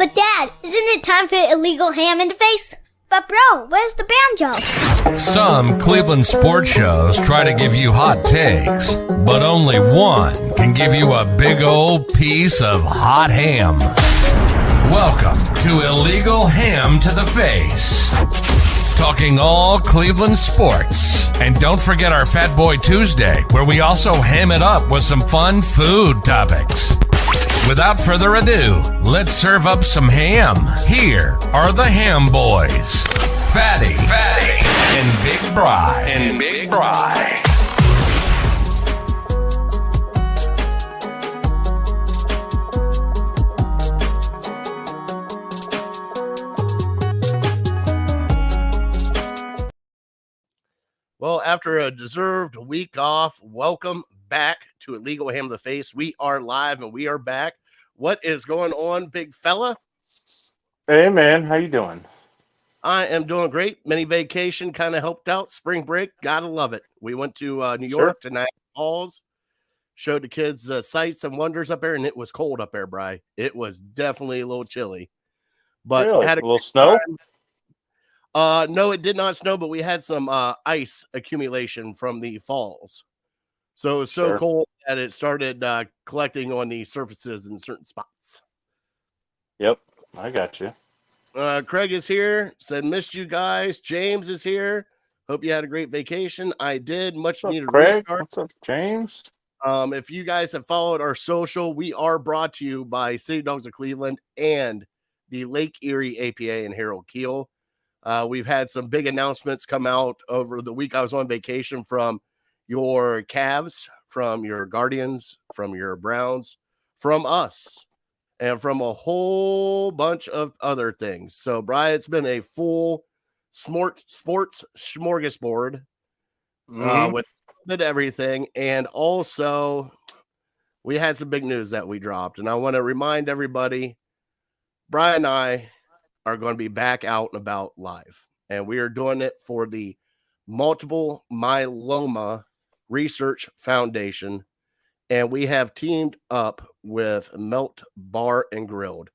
But Dad, isn't it time for illegal ham in the face? But bro, where's the banjo? Some Cleveland sports shows try to give you hot takes, but only one can give you a big old piece of hot ham. Welcome to Illegal Ham to the Face. Talking all Cleveland sports. And don't forget our Fat Boy Tuesday, where we also ham it up with some fun food topics. Without further ado, let's serve up some ham. Here are the Ham Boys, Fatty and Big Bri. Well, after a deserved week off, welcome back to Illegal Ham to the Face. We are live and we are back. What is going on, big fella? Hey, man. How you doing? I am doing great. Mini vacation kind of helped out. Spring break, gotta love it. We went to New York to Niagara Falls, showed the kids sights and wonders up there, and it was cold up there, Bri. It was definitely a little chilly. But really? Had a little snow? No, it did not snow, but we had some ice accumulation from the falls. So it was so cold that it started collecting on the surfaces in certain spots. Yep, I got you. Craig is here, said, missed you guys. James is here. Hope you had a great vacation. I did. Much needed. Craig? What's up, James? If you guys have followed our social, we are brought to you by City Dogs of Cleveland and the Lake Erie APA in Harold Keel. We've had some big announcements come out over the week I was on vacation from your Cavs, from your Guardians, from your Browns, from us, and from a whole bunch of other things. So, Brian, it's been a full sports smorgasbord with everything. And also, we had some big news that we dropped. And I want to remind everybody, Brian and I are going to be back out and about live. And we are doing it for the Multiple Myeloma Research Foundation. And we have teamed up with Melt Bar and Grilled.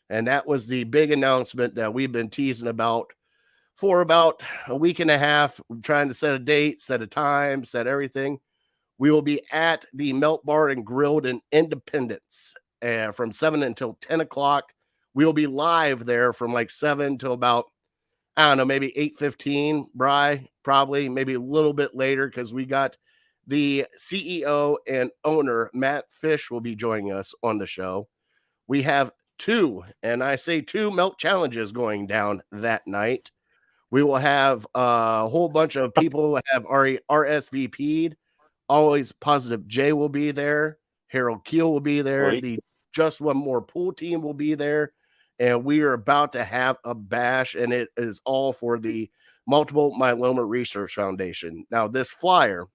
And that was the big announcement that we've been teasing about for about a week and a half, trying to set a date, set a time, set everything. We will be at the Melt Bar and Grilled in Independence from 7 until 10 o'clock. We will be live there from like 7 till about, I don't know, maybe 8:15, Bri, probably, maybe a little bit later, because we got the CEO and owner, Matt Fish, will be joining us on the show. We have two milk challenges going down that night. We will have a whole bunch of people who have already RSVP'd. Always Positive J will be there. Harold Keel will be there. Sweet. The Just One More Pool team will be there. And we are about to have a bash, and it is all for the Multiple Myeloma Research Foundation. Now, this flyer,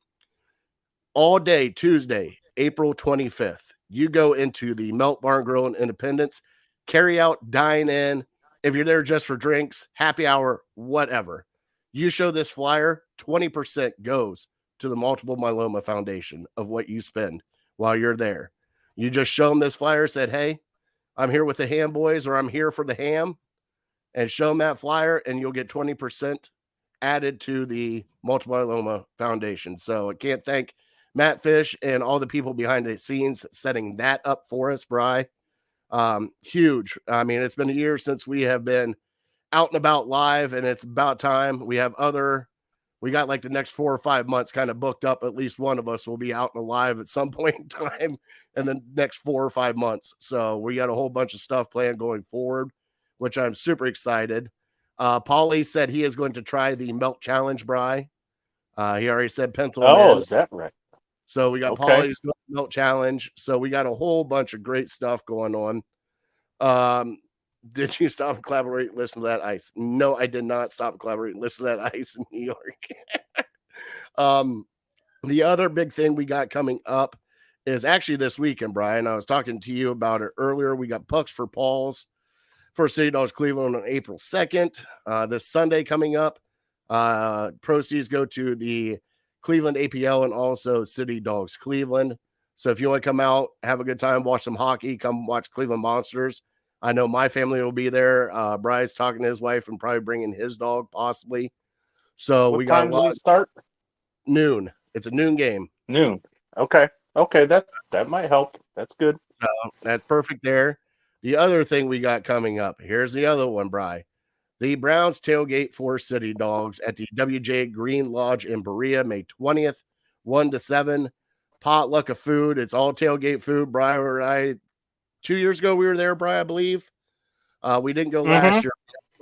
all day, Tuesday, April 25th, you go into the Melt Bar and Grill in Independence, carry out, dine in. If you're there just for drinks, happy hour, whatever, you show this flyer, 20% goes to the Multiple Myeloma Foundation of what you spend while you're there. You just show them this flyer, said, hey, I'm here with the Ham Boys, or I'm here for the ham, and show them that flyer, and you'll get 20% added to the Multiple Myeloma Foundation. So I can't thank Matt Fish and all the people behind the scenes setting that up for us, Bri. Huge. I mean, it's been a year since we have been out and about live, and it's about time. We got like the next 4 or 5 months kind of booked up. At least one of us will be out and alive at some point in time in the next 4 or 5 months. So we got a whole bunch of stuff planned going forward, which I'm super excited. Paulie said he is going to try the Melt Challenge, Bri. He already said pencil. Oh, is that right? So we got Paulie's Melt Challenge. So we got a whole bunch of great stuff going on. Did you stop and collaborate and listen to that ice? No, I did not stop and collaborate and listen to that ice in New York. The other big thing we got coming up is actually this weekend, Brian. I was talking to you about it earlier. We got Pucks for Paws for City Dogs Cleveland on April 2nd. This Sunday coming up. Proceeds go to the Cleveland APL and also City Dogs Cleveland. So if you want to come out, have a good time, watch some hockey, come watch Cleveland Monsters. I know my family will be there. Bry's talking to his wife and probably bringing his dog possibly. So What we got a time does lot. it start? Noon. It's a noon game. Noon. Okay. Okay, that might help. That's good. So that's perfect there. The other thing we got coming up, here's the other one, Bry. The Browns tailgate for City Dogs at the WJ Green Lodge in Berea, May 20th, 1 to 7. Potluck of food. It's all tailgate food. Bry or I, 2 years ago, we were there, Bry, I believe. We didn't go last year.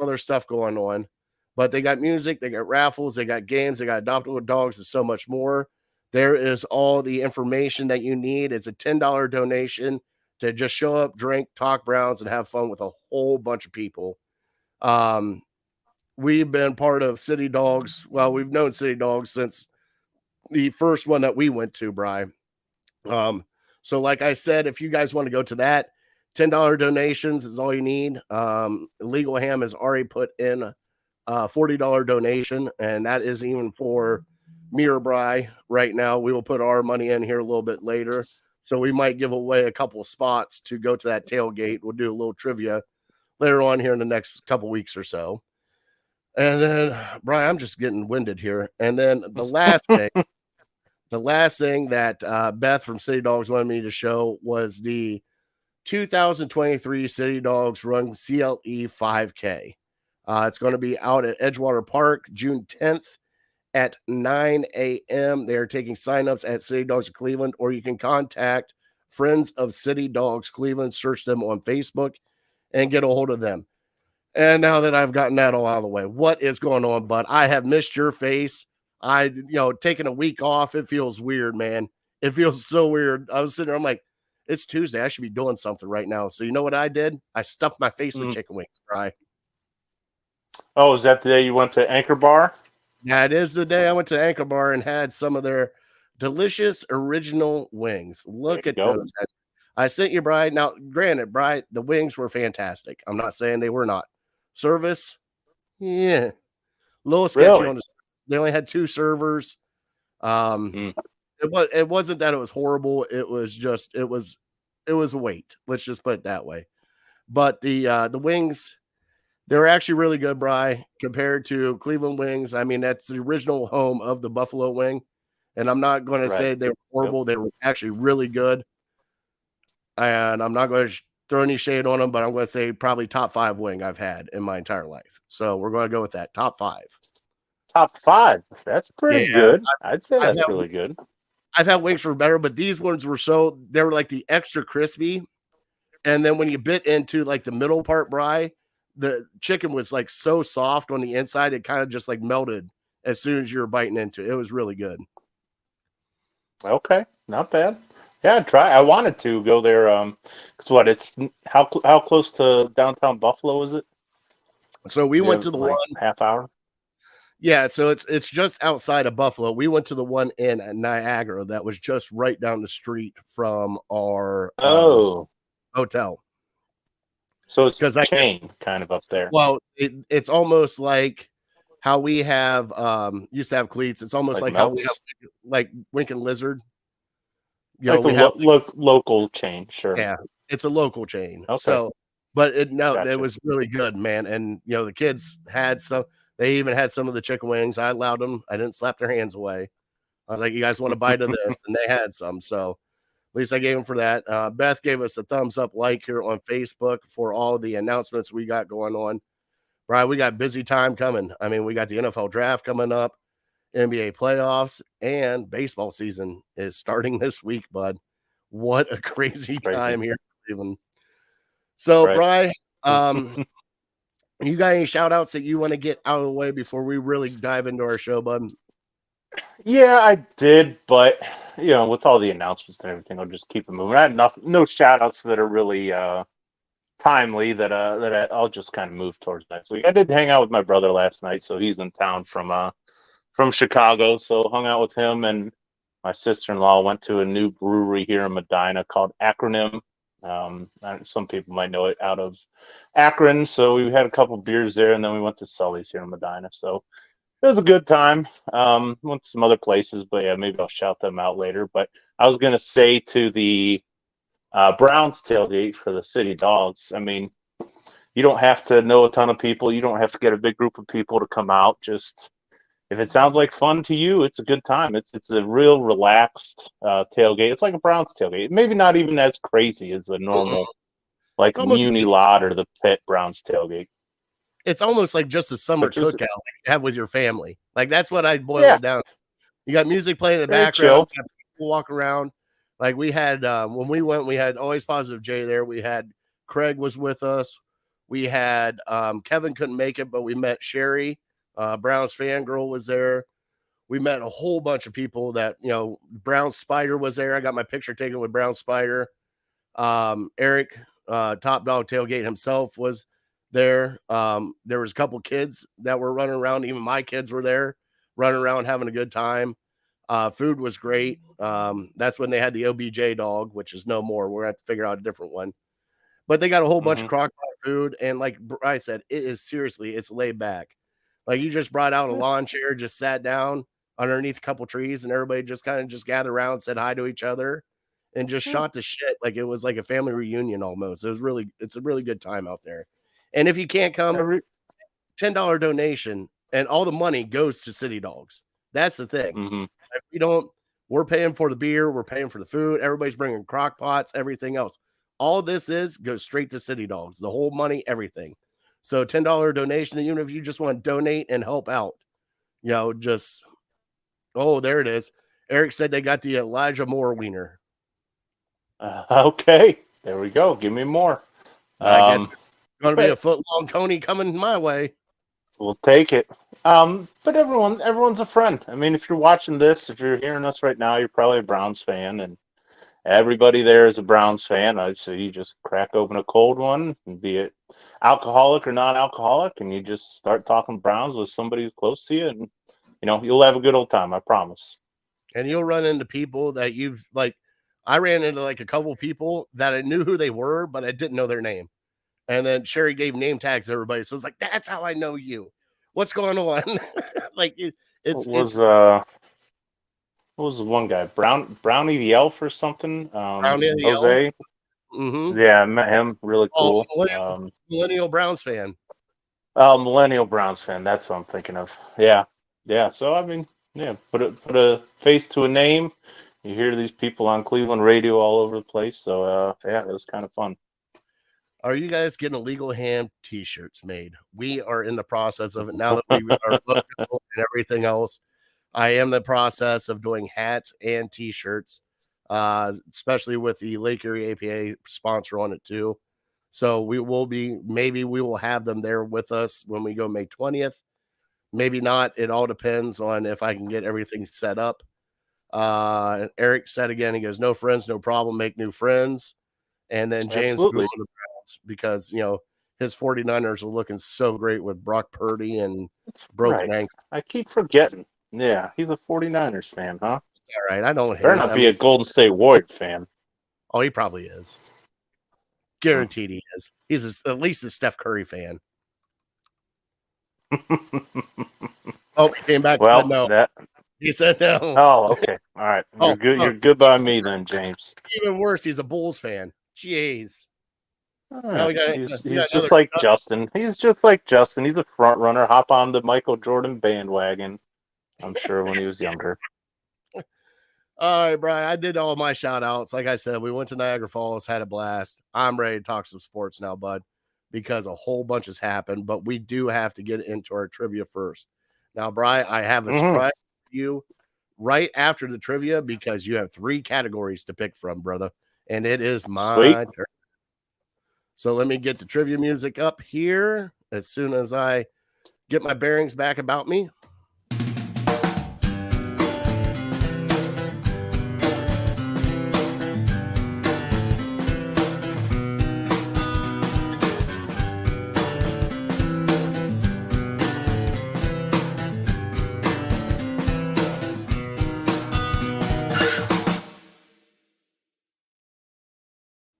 Other stuff going on. But they got music, they got raffles, they got games, they got adoptable dogs, and so much more. There is all the information that you need. It's a $10 donation to just show up, drink, talk Browns, and have fun with a whole bunch of people. We've been part of City Dogs. Well, we've known City Dogs since the first one that we went to, Bri. So like I said, if you guys want to go to that, $10 donations is all you need. Illegal Ham has already put in a $40 donation, and that is even for me or Bri right now. We will put our money in here a little bit later. So we might give away a couple of spots to go to that tailgate. We'll do a little trivia later on here in the next couple weeks or so. And then, Brian, I'm just getting winded here. And then the last thing that Beth from City Dogs wanted me to show was the 2023 City Dogs Run CLE 5K. It's going to be out at Edgewater Park, June 10th at 9 a.m. They're taking signups at City Dogs of Cleveland, or you can contact Friends of City Dogs Cleveland, search them on Facebook, and get a hold of them. And now that I've gotten that all out of the way, what is going on, bud? I have missed your face. Taking a week off, it feels weird, man. It feels so weird. I was sitting there, I'm like, it's Tuesday. I should be doing something right now. So you know what I did? I stuffed my face with chicken wings, right? Oh, is that the day you went to Anchor Bar? Yeah, it is the day I went to Anchor Bar and had some of their delicious original wings. Look at those. I sent you, Brian. Now, granted, Brian, the wings were fantastic. I'm not saying they were not. Service, yeah, little sketchy Really? on the. They only had 2 servers. It wasn't that it was horrible. It was just it was a wait. Let's just put it that way. But the wings, they're actually really good, Bri, compared to Cleveland wings. I mean, that's the original home of the Buffalo wing. And I'm not going to say they were horrible. Yep. They were actually really good. And I'm not going to throw any shade on them, but I'm going to say probably top 5 wing I've had in my entire life. So we're going to go with that. Top 5. Top 5. That's pretty good. I'd say that's really good. I've had wings for better, but these ones were they were like the extra crispy. And then when you bit into like the middle part, Bri, the chicken was like so soft on the inside, it kind of just like melted as soon as you were biting into it. It was really good. Okay, not bad. Yeah, try. I wanted to go there. Because it's how close to downtown Buffalo is it? So we went to the one half hour. Yeah, so it's just outside of Buffalo. We went to the one in Niagara that was just right down the street from our hotel. So it's a chain kind of up there. Well, it's almost like how we have used to have cleats. It's almost like how we have like Wink and Lizard. You know, we have local chain, sure. Yeah, it's a local chain. Okay. So, but it was really good, man. And the kids had some. They even had some of the chicken wings. I allowed them. I didn't slap their hands away. I was like, "You guys want a bite of this?" And they had some. So, at least I gave them for that. Beth gave us a thumbs up like here on Facebook for all the announcements we got going on. Brian, we got busy time coming. I mean, we got the NFL draft coming up, NBA playoffs, and baseball season is starting this week, bud. What a crazy time here in Cleveland. So, Brian, you got any shout outs that you want to get out of the way before we really dive into our show, bud? Yeah, I did, but with all the announcements and everything, I'll just keep it moving. I had no shout outs that are really timely that I'll just kind of move towards next week. I did hang out with my brother last night, so he's in town from Chicago, so hung out with him, and my sister-in-law went to a new brewery here in Medina called Acronym. Some people might know it out of Akron, so we had a couple beers there, and then we went to Sully's here in Medina. So it was a good time. Went to some other places, but yeah, maybe I'll shout them out later. But I was gonna say to the Browns tailgate for the City Dogs. I mean, You don't have to know a ton of people. You don't have to get a big group of people to come out. Just if it sounds like fun to you, it's a good time. It's a real relaxed tailgate. It's like a Browns tailgate. Maybe not even as crazy as a normal like It's almost Muni Lot or the Pitt Browns tailgate. it's almost like just a summer But just cookout like you have with your family. Like that's what I'd boil yeah, it down. You got music playing in the very background, chill. you got people walk around. Like we had when we went, we had Always Positive Jay there. We had Craig was with us. We had Kevin couldn't make it, but we met Sherry, Browns fangirl was there. We met a whole bunch of people that, you know, Brown Spider was there. I got my picture taken with Brown Spider. Eric, Top Dog Tailgate himself was there. There was a couple kids that were running around. Even my kids were there running around having a good time. Food was great. That's when they had the OBJ dog, which is no more. We're going to have to figure out a different one. But they got a whole bunch of crock pot food. And like I said, it is seriously, it's laid back. Like you just brought out a lawn chair, just sat down underneath a couple trees, and everybody just kind of just gathered around, said hi to each other, and just shot the shit. Like it was like a family reunion almost. It's a really good time out there. And if you can't come, $10 donation, and all the money goes to City Dogs. That's the thing. Like we're paying for the beer, we're paying for the food, everybody's bringing crock pots, everything else. All this goes straight to City Dogs, the whole money, everything. So $10 donation, even if you just want to donate and help out, you know, just there it is. Eric said they got the Elijah Moore wiener. Okay, there we go. Give me more. I guess it's going to be a foot-long coney coming my way. We'll take it. But everyone's a friend. I mean, if you're watching this, if you're hearing us right now, you're probably a Browns fan, and everybody there is a Browns fan. I'd say you just crack open a cold one, and be it alcoholic or non-alcoholic, and you just start talking Browns with somebody who's close to you, and you know you'll have a good old time. I promise. And you'll run into people that you've like. I ran into like a couple people that I knew who they were, but I didn't know their name. And then Sherry gave name tags to everybody, so it's like that's how I know you. What's going on? Like What was the one guy? Brownie the Elf or something? Brownie the Jose. Elf. Mm-hmm. Yeah, I met him. Really cool. Millennial Browns fan. Millennial Browns fan. That's what I'm thinking of. Yeah. So I mean, yeah, put a face to a name. You hear these people on Cleveland radio all over the place. So yeah, it was kind of fun. Are you guys getting illegal ham t-shirts made? We are in the process of it now that we are local and everything else. I am in the process of doing hats and t-shirts, especially with the Lake Erie APA sponsor on it too. So maybe we will have them there with us when we go May 20th. Maybe not. It all depends on if I can get everything set up. Eric said again, he goes, no friends, no problem. Make new friends. And then James grew on the Browns because, you know, his 49ers are looking so great with Brock Purdy and broken ankle. I keep forgetting. Yeah, he's a 49ers fan, huh? All right. I don't hate Better not be a Golden State Warrior fan. Oh, he probably is. Guaranteed he is. He's at least a Steph Curry fan. Oh, he came back and said no. He said no. Oh, okay. All right. You're good. You're good by me then, James. Even worse, he's a Bulls fan. Jeez. He's just like Justin. He's just like Justin. He's a front runner. Hop on the Michael Jordan bandwagon. I'm sure when he was younger. All right, Brian. I did all my shout outs. Like I said, we went to Niagara Falls, had a blast. I'm ready to talk some sports now, bud, because a whole bunch has happened, but we do have to get into our trivia first. Now, Brian, I have a surprise for you right after the trivia because you have 3 categories to pick from, brother, and it is my turn. So let me get the trivia music up here as soon as I get my bearings back about me.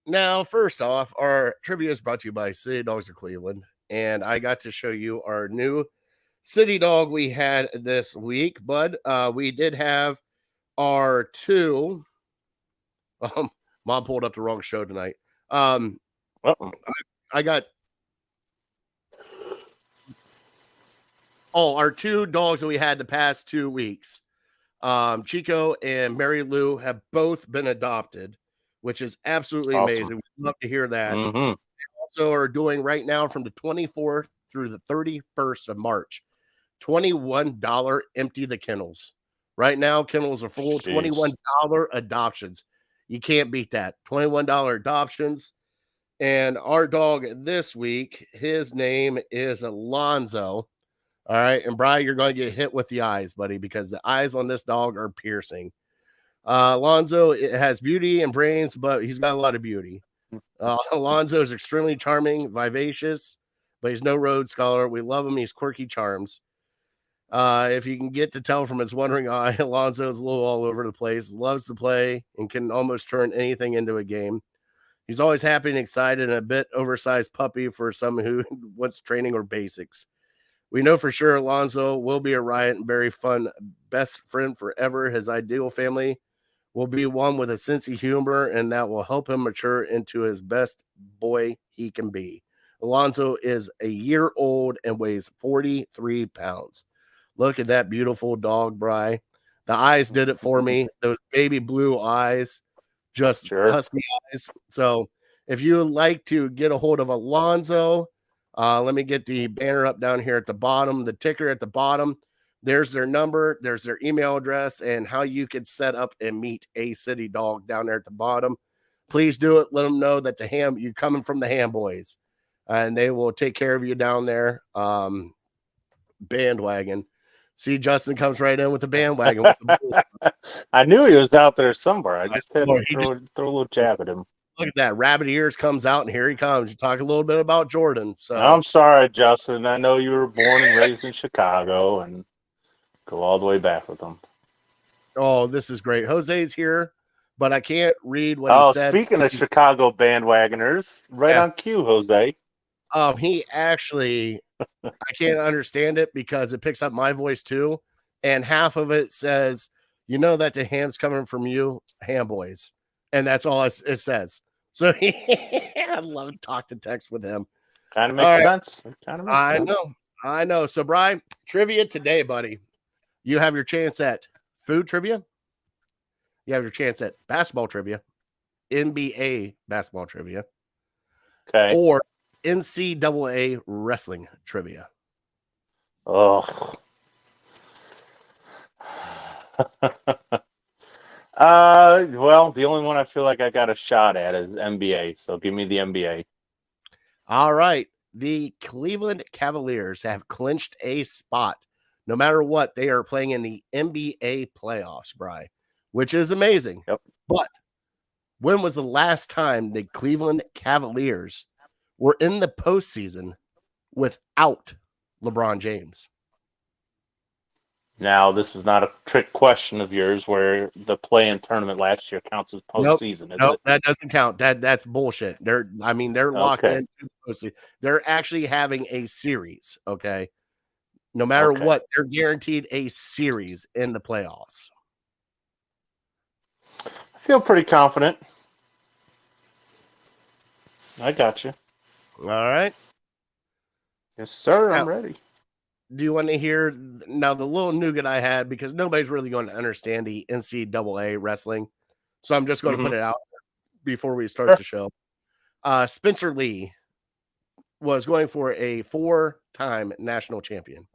Now, first off, our trivia is brought to you by City Dogs of Cleveland, and I got to show you our new City Dog we had this week, bud. We did have our 2. Mom pulled up the wrong show tonight. I got Oh, our two dogs that we had the past 2 weeks, Chico and Mary Lou, have both been adopted, which is absolutely Awesome. amazing. We'd love to hear that. Mm-hmm. Also are doing right now from the 24th through the 31st of March, $21 empty the kennels. Right now, kennels are full, $21 adoptions. You can't beat that. $21 adoptions. And our dog this week, his name is Alonzo. All right. And Brian, you're going to get hit with the eyes, buddy, because the eyes on this dog are piercing. Alonzo, it has beauty and brains, but he's got a lot of beauty. Alonzo is extremely charming, vivacious, but he's no Rhodes Scholar. We love him. He's quirky charms. If you can get to tell from his wandering eye, Alonzo is a little all over the place, loves to play, and can almost turn anything into a game. He's always happy and excited, and a bit oversized puppy for someone who wants training or basics. We know for sure Alonzo will be a riot and very fun best friend forever. His ideal family will be one with a sense of humor, and that will help him mature into his best boy he can be. Alonzo is a year old and weighs 43 pounds. Look at that beautiful dog, Bri. The eyes did it for me. Those baby blue eyes, just husky eyes. So if you would like to get a hold of Alonzo, let me get the banner up down here at the bottom, the ticker at the bottom. There's their number, there's their email address, and how you can set up and meet a city dog down there at the bottom. Please do it. Let them know that you're coming from the Ham Boys, and they will take care of you down there. Bandwagon. See, Justin comes right in with the bandwagon. I knew he was out there somewhere. I just had to throw a little jab at him. Look at that. Rabbit ears comes out, and here he comes. You talk a little bit about Jordan. So I'm sorry, Justin. I know you were born and raised in Chicago and go all the way back with them. Oh, this is great. Jose's here, but I can't read what he said. Speaking of Chicago bandwagoners, on cue, Jose. He actually, I can't understand it because it picks up my voice too. And half of it says, you know that the ham's coming from you, Ham Boys. And that's all it says. So I love to talk to text with him. Kind of makes sense. I know. So, Brian, trivia today, buddy. You have your chance at food trivia. You have your chance at basketball trivia, NBA basketball trivia, or NCAA wrestling trivia. Oh. Well, the only one I feel like I got a shot at is NBA. So give me the NBA. All right. The Cleveland Cavaliers have clinched a spot. No matter what, they are playing in the NBA playoffs, Bri, which is amazing. Yep. But when was the last time the Cleveland Cavaliers were in the postseason without LeBron James? Now, this is not a trick question of yours where the play-in tournament last year counts as postseason. Nope, that doesn't count. That's bullshit. They're locked into the postseason. They're actually having a series, okay? No matter what, they're guaranteed a series in the playoffs. I feel pretty confident. I got you. All right. Yes, sir. I'm ready. Do you want to hear now the little nougat I had, because nobody's really going to understand the NCAA wrestling. So I'm just going to put it out before we start the show. Spencer Lee was going for a 4-time national champion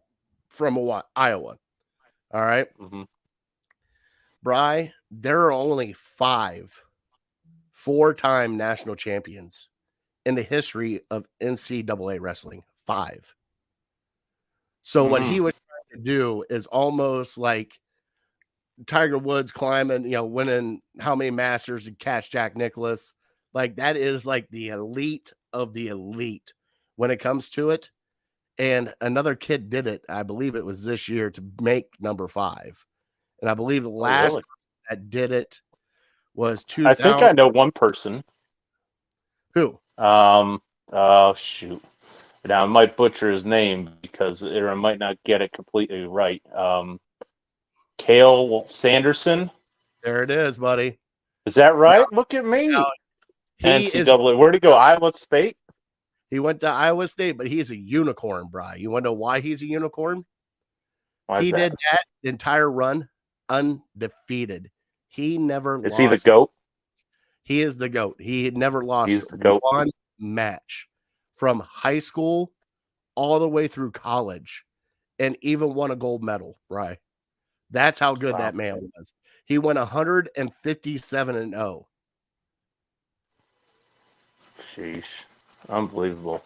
from Iowa. All right. Bri, there are only 5 4-time national champions in the history of NCAA wrestling. 5. So what he was trying to do is almost like Tiger Woods climbing, winning how many Masters to catch Jack Nicklaus. Like that is like the elite of the elite when it comes to it. And another kid did it. I believe it was this year to make number 5. And I believe the last that did it was 2000. I think I know one person. Who? Oh, shoot. Now, I might butcher his name because I might not get it completely right. Cale Sanderson. There it is, buddy. Is that right? Look at me. NCAA. Where'd he go? Iowa State? He went to Iowa State, but he's a unicorn, Bri. You want to know why he's a unicorn? Why is He that? did that entire run undefeated. He never Is he the lost. GOAT? He is the GOAT. He had never lost He's the GOAT. one match from high school all the way through college and even won a gold medal, Bri. That's how good Wow. that man was. He went 157-0. Sheesh. Unbelievable.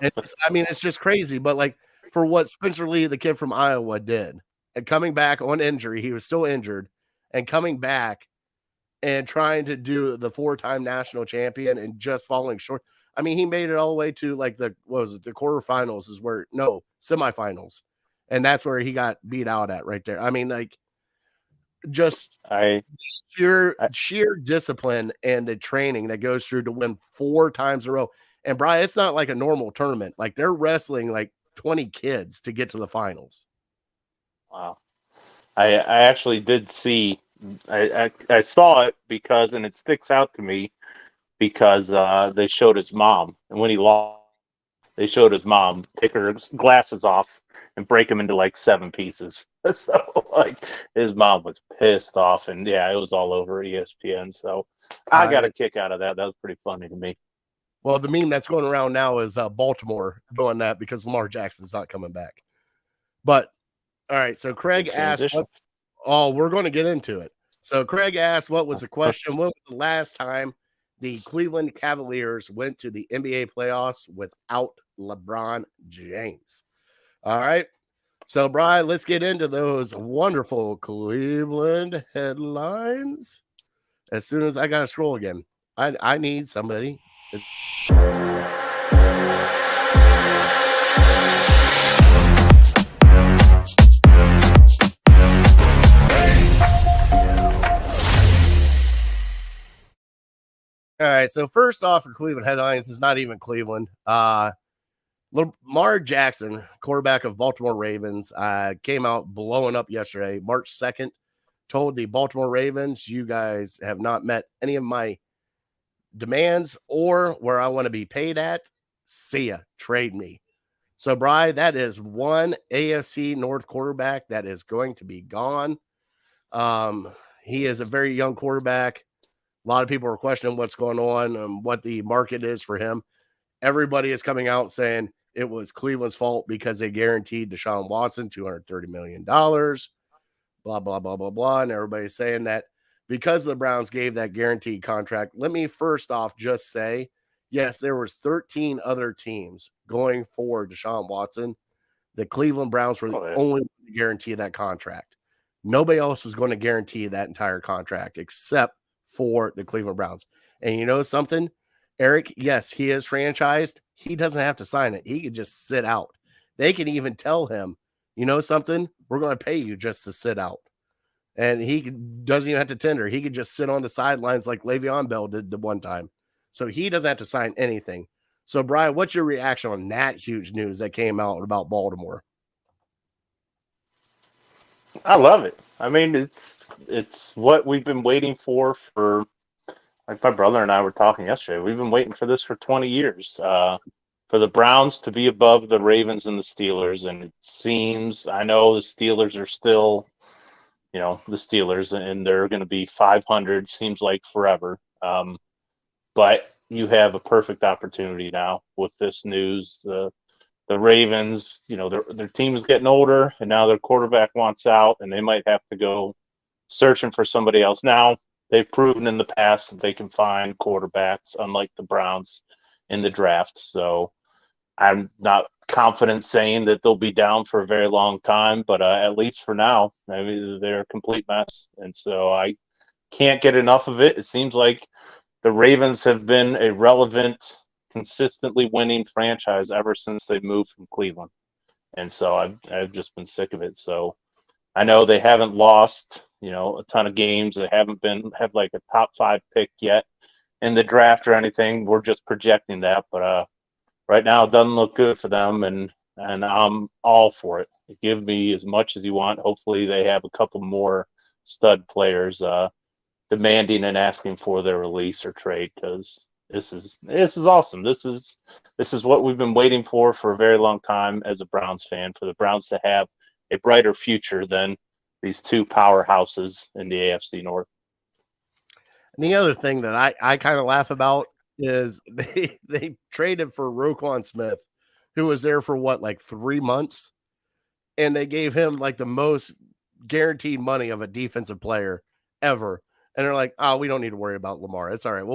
It's just crazy. But like for what Spencer Lee, the kid from Iowa, did, and coming back on injury, he was still injured, and coming back and trying to do the 4-time national champion and just falling short. I mean, he made it all the way to like the quarterfinals semifinals. And that's where he got beat out at right there. I mean, like just I sheer discipline and the training that goes through to win 4 times in a row. And Brian, it's not like a normal tournament. Like they're wrestling like 20 kids to get to the finals. Wow. I actually did see. I saw it because, and it sticks out to me because they showed his mom, and when he lost, they showed his mom take her glasses off and break them into like 7 pieces. So like his mom was pissed off, and yeah, it was all over ESPN. So I got a kick out of that. That was pretty funny to me. Well, the meme that's going around now is Baltimore doing that because Lamar Jackson's not coming back. But all right, so Craig asked, we're going to get into it. So Craig asked, what was the question? When was the last time the Cleveland Cavaliers went to the NBA playoffs without LeBron James? All right. So, Brian, let's get into those wonderful Cleveland headlines. As soon as I got to scroll again, I need somebody. All right, so first off for Cleveland headlines, it's not even Cleveland. Lamar Jackson, quarterback of Baltimore Ravens, came out blowing up yesterday, March 2nd, told the Baltimore Ravens, you guys have not met any of my demands or where I want to be paid at. See ya, trade me. So, Bri, that is one AFC North quarterback that is going to be gone. He is a very young quarterback. A lot of people are questioning what's going on, what the market is for him. Everybody is coming out saying it was Cleveland's fault because they guaranteed Deshaun Watson $230 million, blah, blah, blah, blah, blah. And everybody's saying that because the Browns gave that guaranteed contract. Let me first off just say, yes, there was 13 other teams going for Deshaun Watson. The Cleveland Browns were the only one to guarantee that contract. Nobody else is going to guarantee that entire contract except for the Cleveland Browns. And you know something, Eric? Yes, he is franchised. He doesn't have to sign it. He could just sit out. They can even tell him, you know something, we're going to pay you just to sit out. And he doesn't even have to tender. He could just sit on the sidelines like Le'Veon Bell did the one time. So he doesn't have to sign anything. So, Brian, what's your reaction on that huge news that came out about Baltimore? I love it. I mean, it's what we've been waiting for like my brother and I were talking yesterday. We've been waiting for this for 20 years. For the Browns to be above the Ravens and the Steelers, and it seems, I know the Steelers are still, the Steelers, and they're going to be 500. Seems like forever. But you have a perfect opportunity now with this news. The Ravens, their team is getting older, and now their quarterback wants out, and they might have to go searching for somebody else. Now, they've proven in the past that they can find quarterbacks, unlike the Browns in the draft. So I'm not confident saying that they'll be down for a very long time, but at least for now, I mean, they're a complete mess. And so I can't get enough of it. It seems like the Ravens have been a relevant, consistently winning franchise ever since they moved from Cleveland. And so I've just been sick of it. So I know they haven't lost, a ton of games. They haven't have like a top 5 pick yet in the draft or anything. We're just projecting that. But right now it doesn't look good for them, and I'm all for it. Give me as much as you want. Hopefully they have a couple more stud players demanding and asking for their release or trade, because this is awesome. This is what we've been waiting for a very long time as a Browns fan, for the Browns to have a brighter future than these two powerhouses in the AFC North. And the other thing that I kind of laugh about is they traded for Roquan Smith, who was there for what, like 3 months, and they gave him like the most guaranteed money of a defensive player ever. And they're like, oh, we don't need to worry about Lamar. It's all right.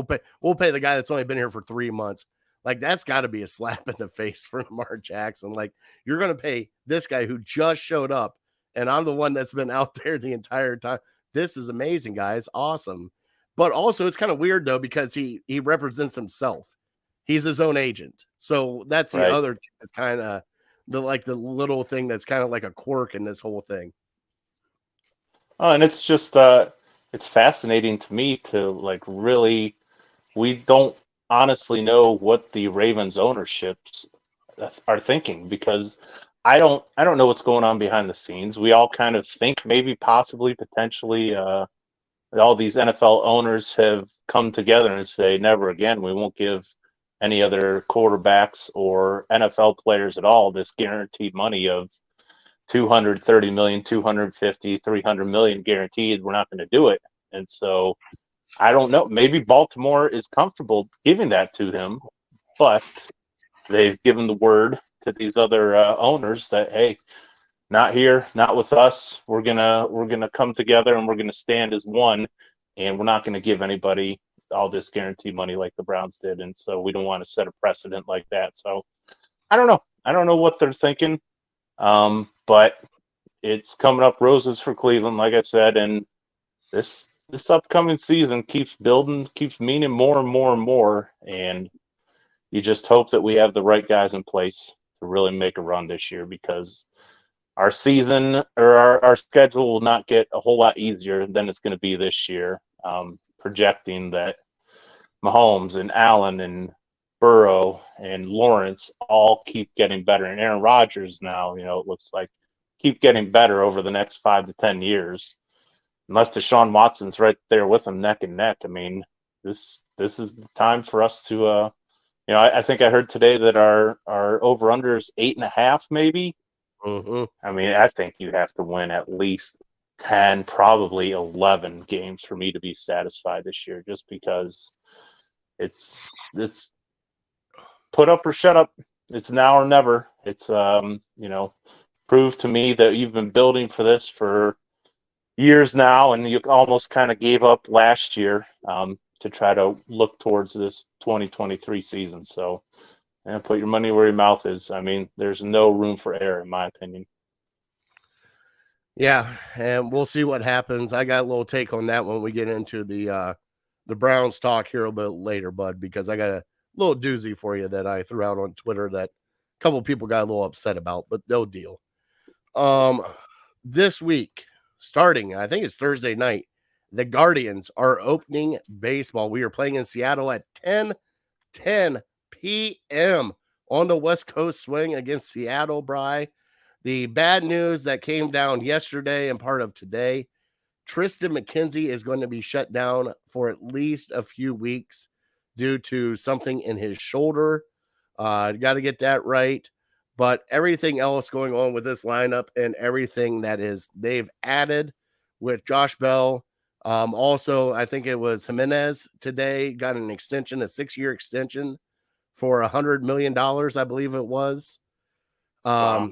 We'll pay the guy that's only been here for 3 months. Like, that's got to be a slap in the face for Lamar Jackson. Like, you're going to pay this guy who just showed up, and I'm the one that's been out there the entire time. This is amazing, guys. Awesome. But also, it's kind of weird, though, because he represents himself. He's his own agent. So that's the other thing that's kind of the little thing that's kind of like a quirk in this whole thing. Oh, and it's just it's fascinating to me to like really, we don't honestly know what the Ravens ownerships are thinking, because I don't know what's going on behind the scenes. We all kind of think maybe possibly potentially all these NFL owners have come together and say never again, we won't give any other quarterbacks or NFL players at all this guaranteed money of 230 million, 250, 300 million guaranteed. We're not going to do it. And so I don't know. Maybe Baltimore is comfortable giving that to him, but they've given the word to these other owners that, hey, not here, not with us. We're gonna come together and we're gonna stand as one, and we're not going to give anybody all this guaranteed money like the Browns did. And so we don't want to set a precedent like that. So I don't know. I don't know what they're thinking. But it's coming up roses for Cleveland, like I said, and this upcoming season keeps building, keeps meaning more and more and more, and you just hope that we have the right guys in place to really make a run this year, because our season or our schedule will not get a whole lot easier than it's going to be this year. Projecting that Mahomes and Allen and Burrow and Lawrence all keep getting better, and Aaron Rodgers now, it looks like keep getting better over the next 5 to 10 years. Unless Deshaun Watson's right there with him neck and neck. I mean, this is the time for us to, I think I heard today that our over under is 8.5 maybe. Mm-hmm. I mean, I think you have to win at least 10, probably 11 games for me to be satisfied this year, just because it's put up or shut up. It's now or never. It's, prove to me that you've been building for this for years now, and you almost kind of gave up last year to try to look towards this 2023 season. So, put your money where your mouth is. I mean, there's no room for error, in my opinion. Yeah, and we'll see what happens. I got a little take on that when we get into the Browns talk here a bit later, bud, because I got a little doozy for you that I threw out on Twitter that a couple people got a little upset about, but no deal. This week, starting, I think it's Thursday night, the Guardians are opening baseball. We are playing in Seattle at 10 p.m. on the West Coast swing against Seattle, Bri. The bad news that came down yesterday and part of today, Tristan McKenzie is going to be shut down for at least a few weeks due to something in his shoulder. Got to get that right. But everything else going on with this lineup and everything that is they've added with Josh Bell. Also, I think it was Jimenez today got an extension, a 6-year extension for $100 million, I believe it was. Wow.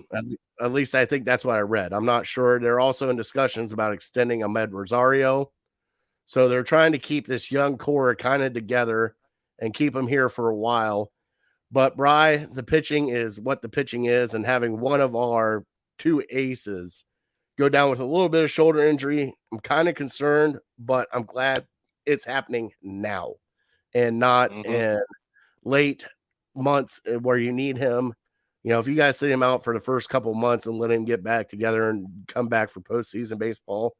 At least I think that's what I read. I'm not sure. They're also in discussions about extending Ahmed Rosario. So they're trying to keep this young core kind of together and keep them here for a while. But Bri, the pitching is what the pitching is, and having one of our two aces go down with a little bit of shoulder injury, I'm kind of concerned, but I'm glad it's happening now and not in late months where you need him. If you guys sit him out for the first couple months and let him get back together and come back for postseason baseball,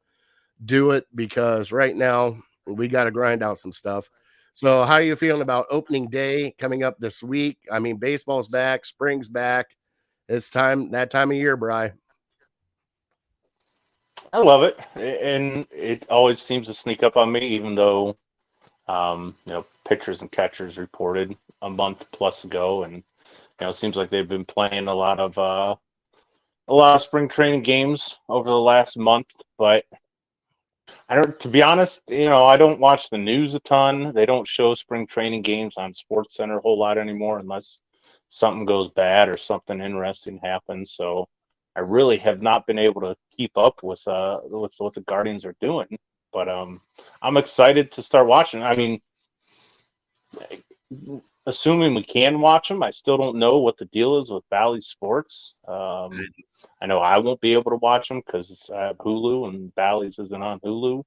do it, because right now we got to grind out some stuff. So how are you feeling about opening day coming up this week? I mean, baseball's back, spring's back. It's that time of year, Bri. I love it. And it always seems to sneak up on me, even though, pitchers and catchers reported a month plus ago. And, it seems like they've been playing a lot of a lot of spring training games over the last month, but I don't, to be honest, I don't watch the news a ton. They don't show spring training games on Sports Center a whole lot anymore unless something goes bad or something interesting happens. So I really have not been able to keep up with what the Guardians are doing. But I'm excited to start watching. I mean, assuming we can watch them, I still don't know what the deal is with Valley Sports. I know I won't be able to watch them because I have Hulu and Bally's isn't on Hulu.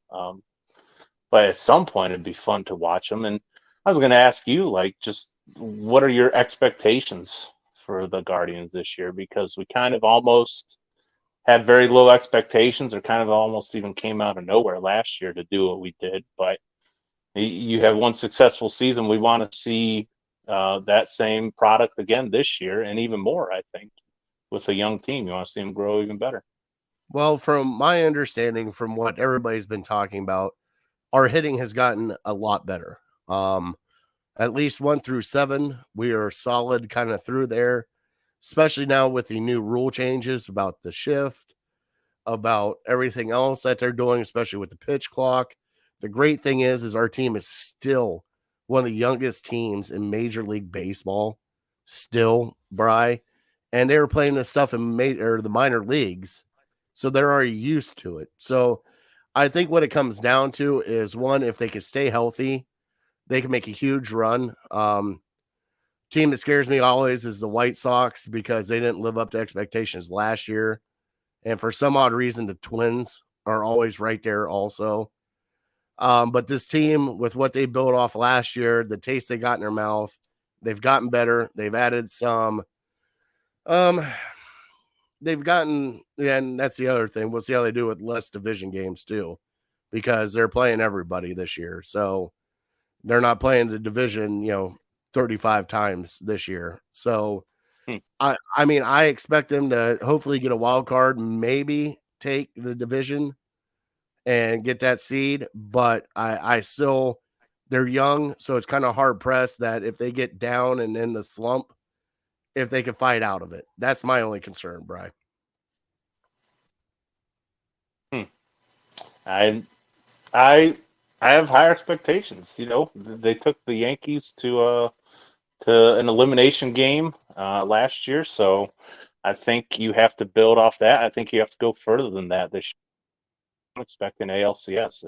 But at some point, it'd be fun to watch them. And I was going to ask you, like, just what are your expectations for the Guardians this year? Because we kind of almost had very low expectations, or kind of almost even came out of nowhere last year to do what we did. But you have one successful season. We want to see that same product again this year, and even more, I think, with a young team. You want to see them grow even better. Well, from my understanding, from what everybody's been talking about, our hitting has gotten a lot better. At least 1 through 7, we are solid kind of through there, especially now with the new rule changes about the shift, about everything else that they're doing, especially with the pitch clock. The great thing is our team is still one of the youngest teams in Major League Baseball, still, Bri, and they were playing this stuff in the minor leagues, so they're already used to it. So I think what it comes down to is, one, if they can stay healthy, they can make a huge run. Team that scares me always is the White Sox because they didn't live up to expectations last year. And for some odd reason, the Twins are always right there also. But this team, with what they built off last year, the taste they got in their mouth, they've gotten better. They've added some. They've gotten, and that's the other thing. We'll see how they do with less division games too, because they're playing everybody this year. So they're not playing the division, 35 times this year. So I mean, I expect them to hopefully get a wild card, maybe take the division and get that seed. But I still, they're young, so it's kind of hard pressed that if they get down and in the slump, if they can fight out of it. That's my only concern, Bri. I I I have higher expectations. They took the Yankees to an elimination game last year, so I think you have to build off that. I think you have to go further than that this year. I'm expecting ALCS,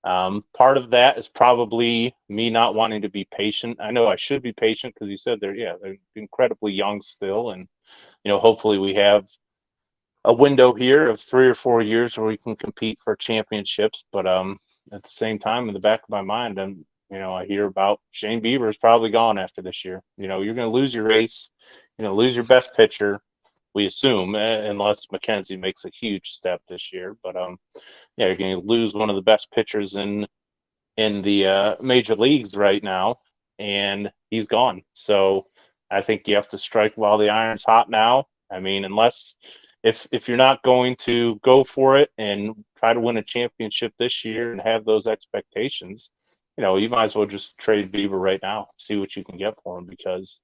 and part of that is probably me not wanting to be patient. I know I should be patient because you said they're incredibly young still, and hopefully we have a window here of 3 or 4 years where we can compete for championships. But at the same time, in the back of my mind, I hear about Shane Bieber is probably gone after this year. You're going to lose your race, lose your best pitcher, we assume, unless McKenzie makes a huge step this year. But you're going to lose one of the best pitchers in the major leagues right now, and he's gone. So I think you have to strike while the iron's hot now. I mean, unless if you're not going to go for it and try to win a championship this year and have those expectations, you might as well just trade Bieber right now, see what you can get for him. Because,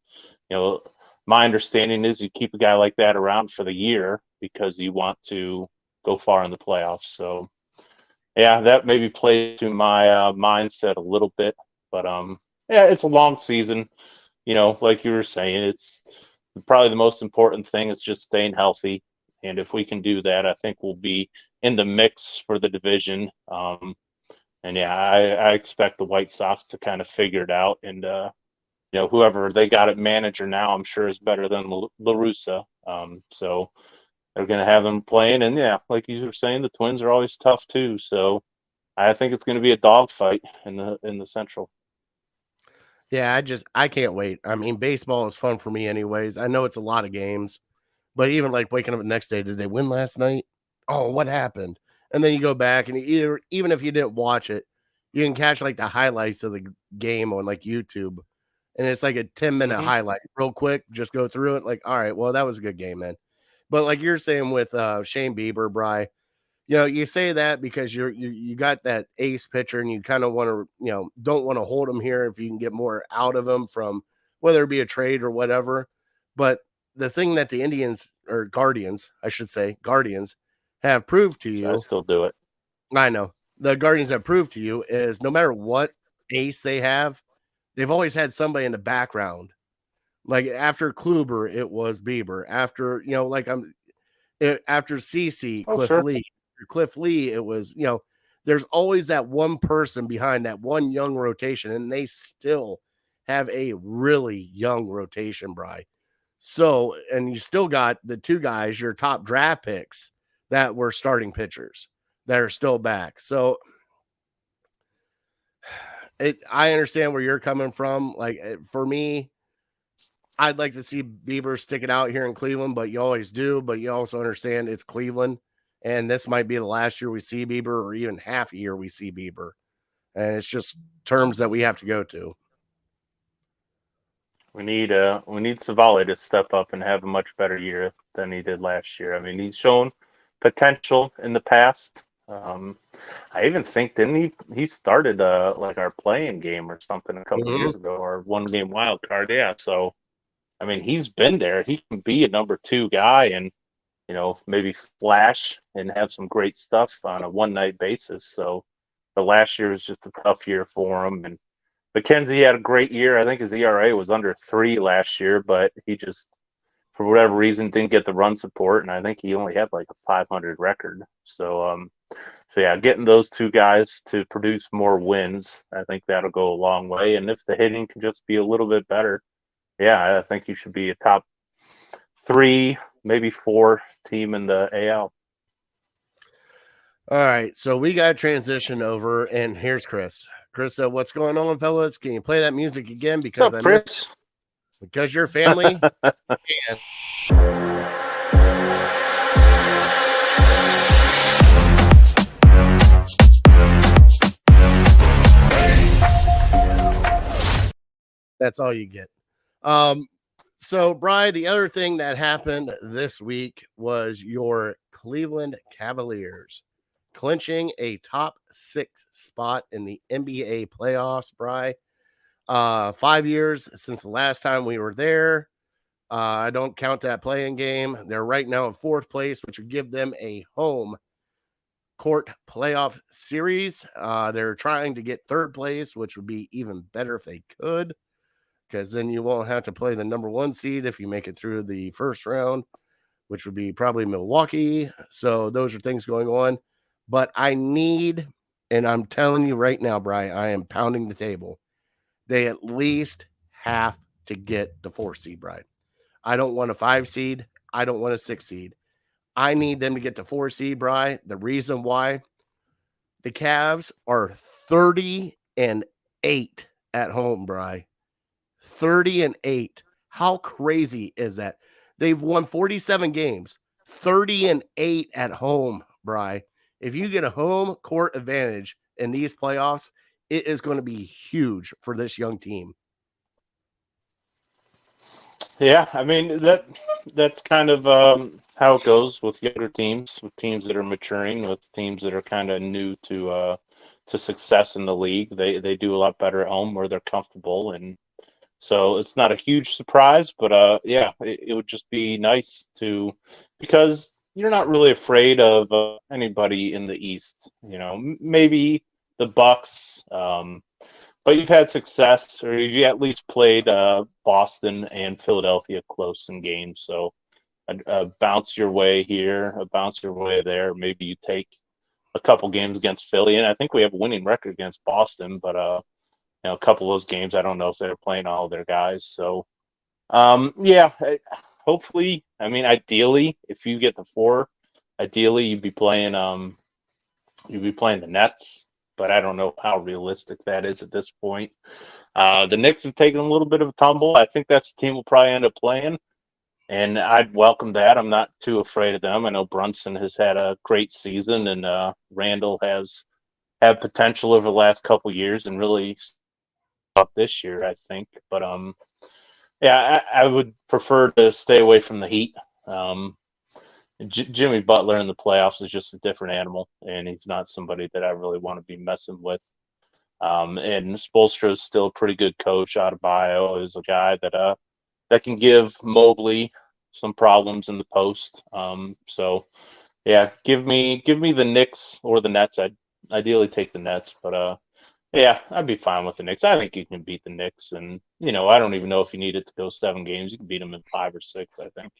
my understanding is you keep a guy like that around for the year because you want to go far in the playoffs. So, yeah, that maybe plays to my mindset a little bit. But it's a long season. Like you were saying, it's probably the most important thing is just staying healthy. And if we can do that, I think we'll be in the mix for the division. And yeah, I expect the White Sox to kind of figure it out. And, whoever they got at manager now, I'm sure is better than La Russa. So they're going to have them playing. And yeah, like you were saying, the Twins are always tough too. So I think it's going to be a dogfight in the Central. Yeah, I can't wait. I mean, baseball is fun for me anyways. I know it's a lot of games, but even like waking up the next day, did they win last night? Oh, what happened? And then you go back and even if you didn't watch it, you can catch like the highlights of the game on like YouTube. And it's like a 10-minute highlight real quick. Just go through it. Like, all right, well, that was a good game, man. But like you're saying with Shane Bieber, Bri, you say that because you got that ace pitcher and you kind of want to, don't want to hold him here if you can get more out of him from whether it be a trade or whatever. But the thing that the Indians or Guardians, I should say, Guardians have proved to I you. still do it. I know the Guardians have proved to you is no matter what ace they have, they've always had somebody in the background. Like after Kluber, it was Bieber. After after CC, Oh, sure. Cliff Lee, it was there's always that one person behind that one young rotation, and they still have a really young rotation, Bri. So, and you still got the two guys, your top draft picks that were starting pitchers that are still back. So, I understand where you're coming from. Like for me, I'd like to see Bieber stick it out here in Cleveland, but you always do. But you also understand it's Cleveland, and this might be the last year we see Bieber, or even half a year we see Bieber, and it's just terms that we have to go to. We need Savali to step up and have a much better year than he did last year. I mean, he's shown potential in the past. I even think he started like our playing game or something a couple years ago, or 1-game wild card. Yeah, so I mean, he's been there. He can be a number 2 guy and, maybe flash and have some great stuff on a one-night basis. So the last year was just a tough year for him. And McKenzie had a great year. I think his ERA was under 3 last year, but he just, for whatever reason, didn't get the run support. And I think he only had like a 500 record. So yeah, getting those two guys to produce more wins, I think that'll go a long way. And if the hitting can just be a little bit better, yeah, I think you should be a top 3, maybe 4 team in the AL. All right, so we got to transition over, and here's Chris. Chris, what's going on, fellas? Can you play that music again? Because What's up, Chris? Because your family. And that's all you get. So, Bri, the other thing that happened this week was your Cleveland Cavaliers clinching a top 6 spot in the NBA playoffs, Bri. 5 years since the last time we were there. I don't count that playing game. They're right now in 4th place, which would give them a home court playoff series. They're trying to get 3rd place, which would be even better if they could, because then you won't have to play the number 1 seed if you make it through the first round, which would be probably Milwaukee. So those are things going on. But I need, and I'm telling you right now, Bri, I am pounding the table. They at least have to get the 4 seed, Bri. I don't want a 5 seed. I don't want a 6 seed. I need them to get the 4 seed, Bri. The reason why, the Cavs are 30-8 at home, Bri. 30-8. How crazy is that? They've won 47 games, 30-8 at home, Bri. If you get a home court advantage in these playoffs, it is going to be huge for this young team. Yeah, I mean that's kind of how it goes with younger teams, with teams that are maturing, with teams that are kind of new to success in the league. They do a lot better at home where they're comfortable, and so it's not a huge surprise. But yeah, it would just be nice to, because you're not really afraid of anybody in the East. Maybe the Bucks. But you've had success, or you at least played Boston and Philadelphia close in games. So bounce your way here, bounce your way there. Maybe you take a couple games against Philly, and I think we have a winning record against Boston. But a couple of those games, I don't know if they're playing all of their guys. So yeah, hopefully, I mean, ideally, if you get the 4, ideally you'd be playing the Nets. But I don't know how realistic that is at this point. The Knicks have taken a little bit of a tumble. I think that's the team we'll probably end up playing, and I'd welcome that. I'm not too afraid of them. I know Brunson has had a great season, and Randall has had potential over the last couple of years, and really up this year, I think. But yeah, I would prefer to stay away from the Heat. Jimmy Butler in the playoffs is just a different animal, and he's not somebody that I really want to be messing with. And Spoelstra is still a pretty good coach. Adebayo is a guy that can give Mobley some problems in the post. So yeah, give me the Knicks or the Nets. I'd ideally take the Nets, but yeah, I'd be fine with the Knicks. I think you can beat the Knicks, and I don't even know if you need it to go 7 games. You can beat them in 5 or 6, I think.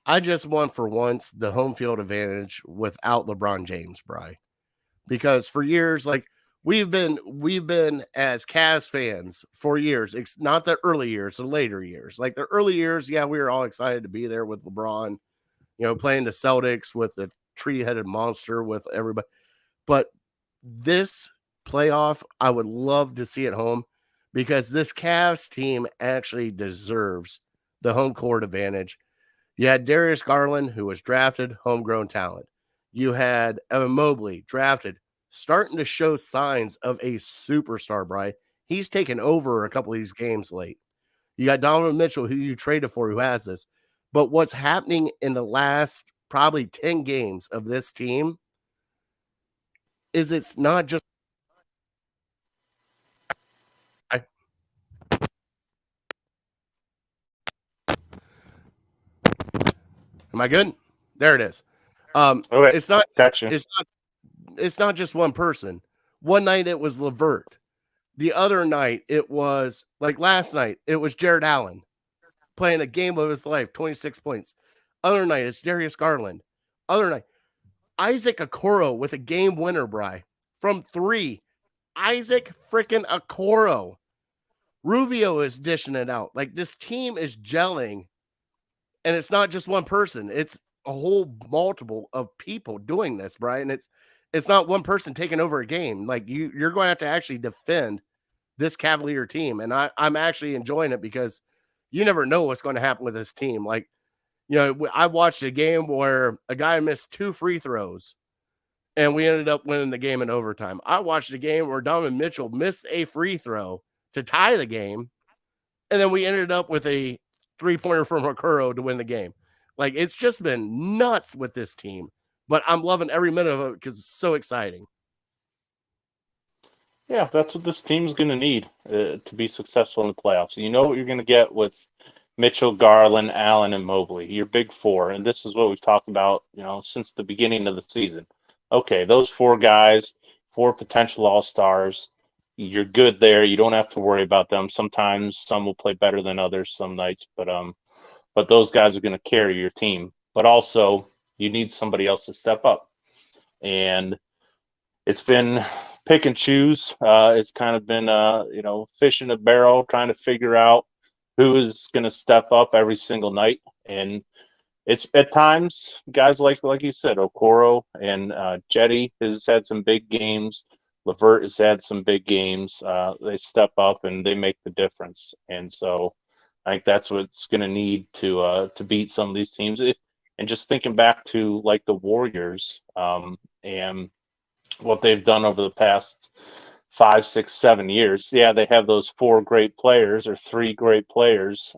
I just want for once the home field advantage without LeBron James, Bri. Because for years, like we've been as Cavs fans for years. It's not the early years, the later years. Like the early years, yeah, we were all excited to be there with LeBron, playing the Celtics with the tree-headed monster with everybody. But this playoff, I would love to see at home because this Cavs team actually deserves the home court advantage. You had Darius Garland, who was drafted, homegrown talent. You had Evan Mobley, drafted, starting to show signs of a superstar, Bri. He's taken over a couple of these games late. You got Donovan Mitchell, who you traded for, who has this. But what's happening in the last probably 10 games of this team is it's not just Am I good? There it is. Okay, it's not gotcha. it's not just one person. One night it was Levert. The other night it was like last night, it was Jared Allen playing a game of his life, 26 points. Other night it's Darius Garland. Other night, Isaac Okoro with a game winner, Bri, from 3. Isaac freaking Okoro. Rubio is dishing it out. Like this team is gelling. And it's not just one person. It's a whole multiple of people doing this, Brian. It's not one person taking over a game. Like you're going to have to actually defend this Cavalier team. And I'm actually enjoying it because you never know what's going to happen with this team. Like, I watched a game where a guy missed 2 free throws and we ended up winning the game in overtime. I watched a game where Donovan Mitchell missed a free throw to tie the game. And then we ended up with a 3-pointer from Okoro to win the game. Like, it's just been nuts with this team. But I'm loving every minute of it because it's so exciting. Yeah, that's what this team's going to need to be successful in the playoffs. You know what you're going to get with Mitchell, Garland, Allen, and Mobley, your big 4. And this is what we've talked about, since the beginning of the season. Okay, those 4 guys, 4 potential all-stars, you're good there. You don't have to worry about them. Sometimes some will play better than others some nights, but those guys are going to carry your team. But also, you need somebody else to step up. And it's been pick and choose. It's kind of been, fish in a barrel, trying to figure out who is going to step up every single night. And it's at times guys like you said, Okoro and Jetty has had some big games. Levert has had some big games. They step up and they make the difference. And so I think that's what it's going to need to beat some of these teams. And just thinking back to like the Warriors and what they've done over the past 5, 6, 7 years. Yeah, they have those 4 great players or 3 great players.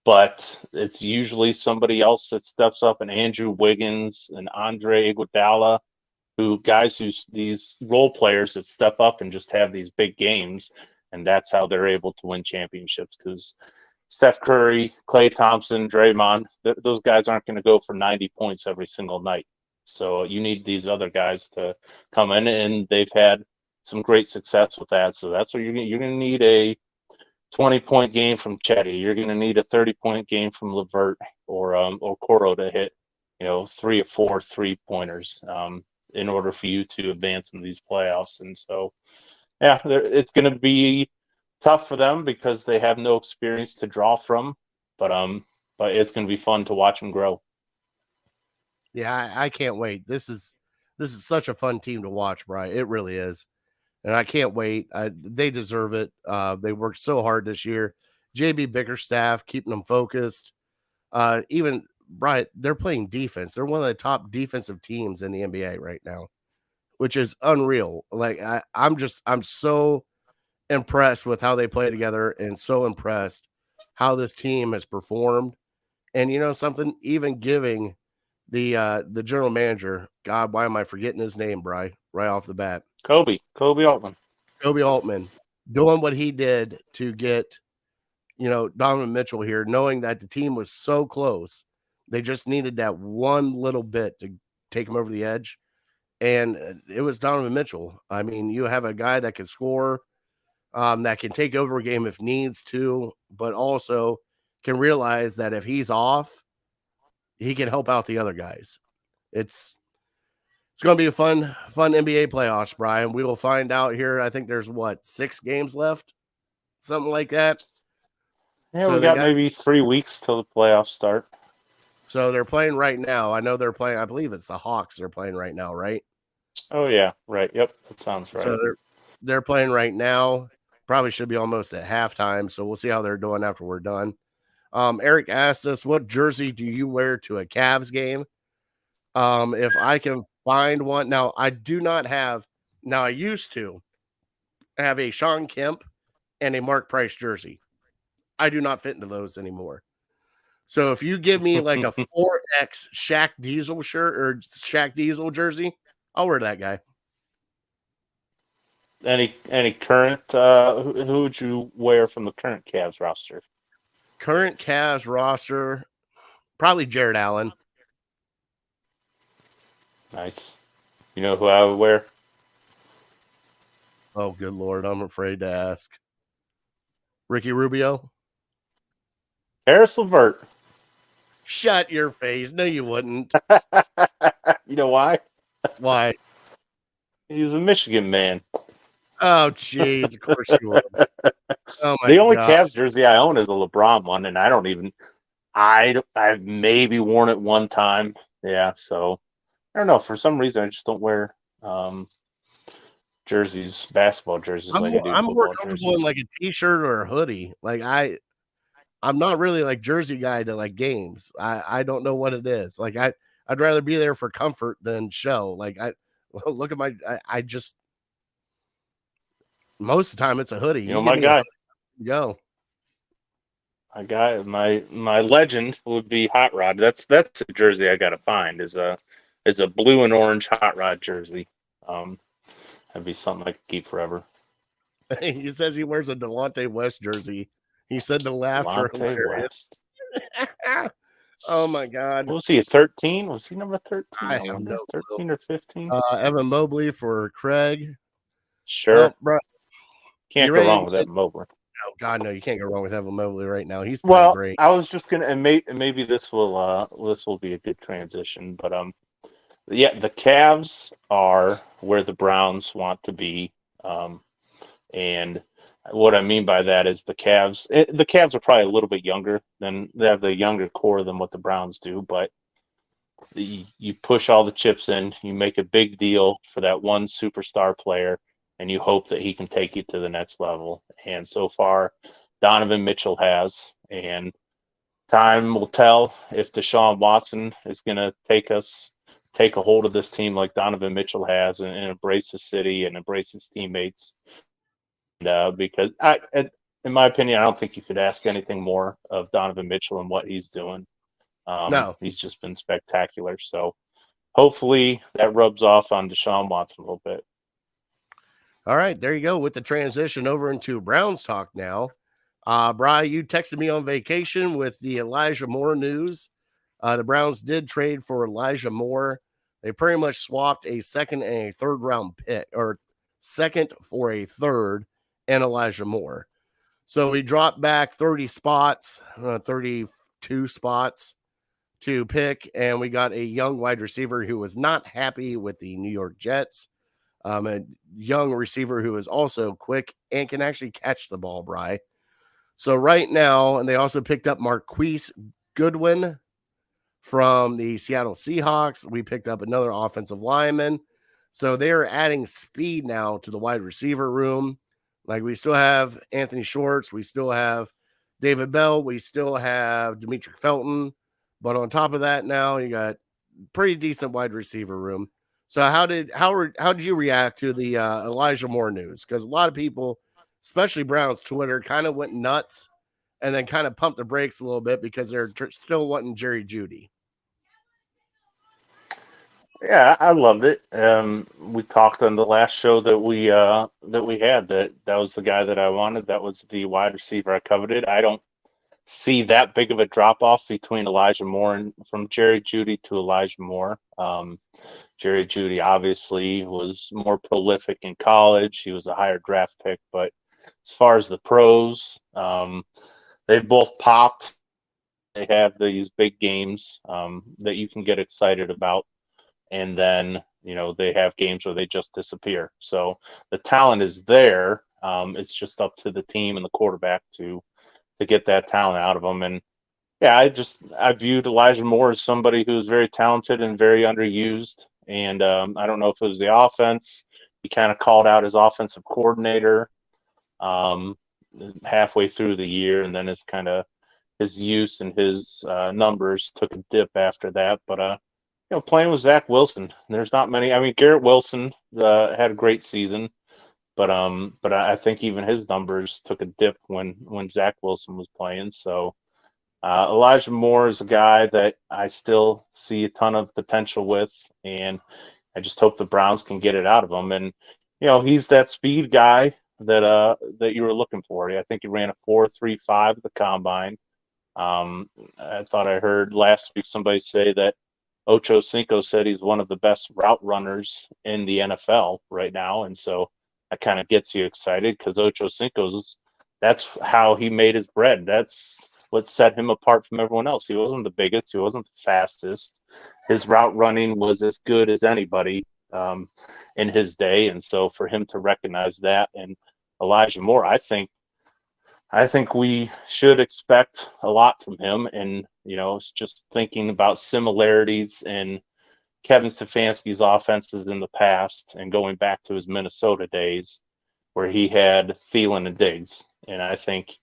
But it's usually somebody else that steps up, and Andrew Wiggins and Andre Iguodala, who's these role players that step up and just have these big games, and that's how they're able to win championships. Because Steph Curry, Klay Thompson, Draymond, those guys aren't going to go for 90 points every single night. So you need these other guys to come in, and they've had some great success with that. So that's what you're going to need a 20-point game from Chetty. You're going to need a 30-point game from Levert or Coro to hit, 3 or 4 3-pointers in order for you to advance in these playoffs. And so, yeah, it's going to be tough for them because they have no experience to draw from. But it's going to be fun to watch them grow. Yeah, I can't wait. This is such a fun team to watch, Bri. It really is. And I can't wait. They deserve it. They worked so hard this year. JB Bickerstaff, keeping them focused. Even, Bri, they're playing defense. They're one of the top defensive teams in the NBA right now, which is unreal. Like, I'm so impressed with how they play together and so impressed how this team has performed. And you know something, even giving the general manager, God, why am I forgetting his name, Bri, right off the bat? Kobe Altman Kobe Altman doing what he did to get Donovan Mitchell here, knowing that the team was so close. They just needed that one little bit to take him over the edge. And it was Donovan Mitchell. I mean, you have a guy that can score, that can take over a game if needs to, but also can realize that if he's off, he can help out the other guys. It's going to be a fun NBA playoffs, Brian. We will find out here. I think there's 6 games left, something like that. Yeah, So we got maybe 3 weeks till the playoffs start. So they're playing right now. I know they're playing. I believe it's the Hawks they're playing right now, right? Oh yeah, right. Yep, that sounds right. So they're playing right now. Probably should be almost at halftime. So we'll see how they're doing after we're done. Eric asked us, what jersey do you wear to a Cavs game? If I can find one. Now, I do not have. Now, I used to have a Sean Kemp and a Mark Price jersey. I do not fit into those anymore. So if you give me like a 4X Shaq Diesel shirt or Shaq Diesel jersey, I'll wear that guy. Any current who would you wear from the current Cavs roster? Current Cavs roster, probably Jared Allen. Nice. You know who I would wear? Oh, good Lord. I'm afraid to ask. Ricky Rubio? Harris LeVert. Shut your face. No, you wouldn't. You know why? Why? He's a Michigan man. Oh, jeez. Of course you would. Oh, my The only God. Cavs jersey I own is a LeBron one, and I've maybe worn it one time. Yeah, so I don't know. For some reason, I just don't wear jerseys, basketball jerseys like I do I'm more football comfortable jerseys. in like a t-shirt or a hoodie. Like I'm not really like jersey guy to like games. I don't know what it is. Like I'd rather be there for comfort than show. Like look at I just most of the time it's a hoodie. You know, give my me guy. Go. My legend would be Hot Rod. That's a jersey I gotta find is a blue and orange Hot Rod jersey. That'd be something I could keep forever. He says he wears a Delonte West jersey. He said the laughs are Delonte hilarious. West. Oh my God. What was he, 13? Was he number 13? I have no 13 or 15? Evan Mobley for Craig. Sure. Well, bro, Can't go wrong with Evan Mobley. Oh God, no, you can't go wrong with Evan Mobley right now. He's Well, great. I was just gonna, and maybe this will be a good transition, but yeah, the Cavs are where the Browns want to be, and what I mean by that is the Cavs are probably a little bit younger than they have the younger core than what the Browns do, but you push all the chips in, you make a big deal for that one superstar player, and you hope that he can take you to the next level. And so far, Donovan Mitchell has, and time will tell if Deshaun Watson is going to take a hold of this team like Donovan Mitchell has and embrace the city and embrace his teammates. And, because in my opinion, I don't think you could ask anything more of Donovan Mitchell and what he's doing. No, he's just been spectacular. So hopefully that rubs off on Deshaun Watson a little bit. All right, there you go with the transition over into Browns talk now. Bri, you texted me on vacation with the Elijah Moore news. The Browns did trade for Elijah Moore. They pretty much swapped a second and a third round pick, or second for a third, and Elijah Moore. So we dropped back 32 spots to pick, and we got a young wide receiver who was not happy with the New York Jets. A young receiver who is also quick and can actually catch the ball, Bri. So right now, and they also picked up Marquise Goodwin from the Seattle Seahawks. We picked up another offensive lineman. So they're adding speed now to the wide receiver room. Like we still have Anthony Schwartz. We still have David Bell. We still have Dimitri Felton. But on top of that now, you got pretty decent wide receiver room. So how did you react to the Elijah Moore news? Because a lot of people, especially Browns Twitter, kind of went nuts and then kind of pumped the brakes a little bit because they're still wanting Jerry Jeudy. Yeah, I loved it. We talked on the last show that we had that was the guy that I wanted. That was the wide receiver I coveted. I don't see that big of a drop off between Elijah Moore and from Jerry Jeudy to Elijah Moore. Jerry Jeudy obviously was more prolific in college. He was a higher draft pick, but as far as the pros, they've both popped. They have these big games that you can get excited about, and then they have games where they just disappear. So the talent is there. It's just up to the team and the quarterback to get that talent out of them. And yeah, I viewed Elijah Moore as somebody who's very talented and very underused. And I don't know if it was the offense. He kind of called out his offensive coordinator um, halfway through the year, and then his use and his numbers took a dip after that. But playing with Zach Wilson, there's not many. I mean, Garrett Wilson had a great season, but I think even his numbers took a dip when Zach Wilson was playing. So Elijah Moore is a guy that I still see a ton of potential with, and I just hope the Browns can get it out of him. And he's that speed guy that you were looking for. I think he ran a 4.35 at the combine. I thought I heard last week somebody say that Ocho Cinco said he's one of the best route runners in the NFL right now, and so that kind of gets you excited because Ocho Cinco's that's how he made his bread. That's what set him apart from everyone else. He wasn't the biggest, he wasn't the fastest. His route running was as good as anybody in his day, and so for him to recognize that, and Elijah Moore, I think we should expect a lot from him. And, it's just thinking about similarities in Kevin Stefanski's offenses in the past and going back to his Minnesota days where he had Thielen and Diggs. And I think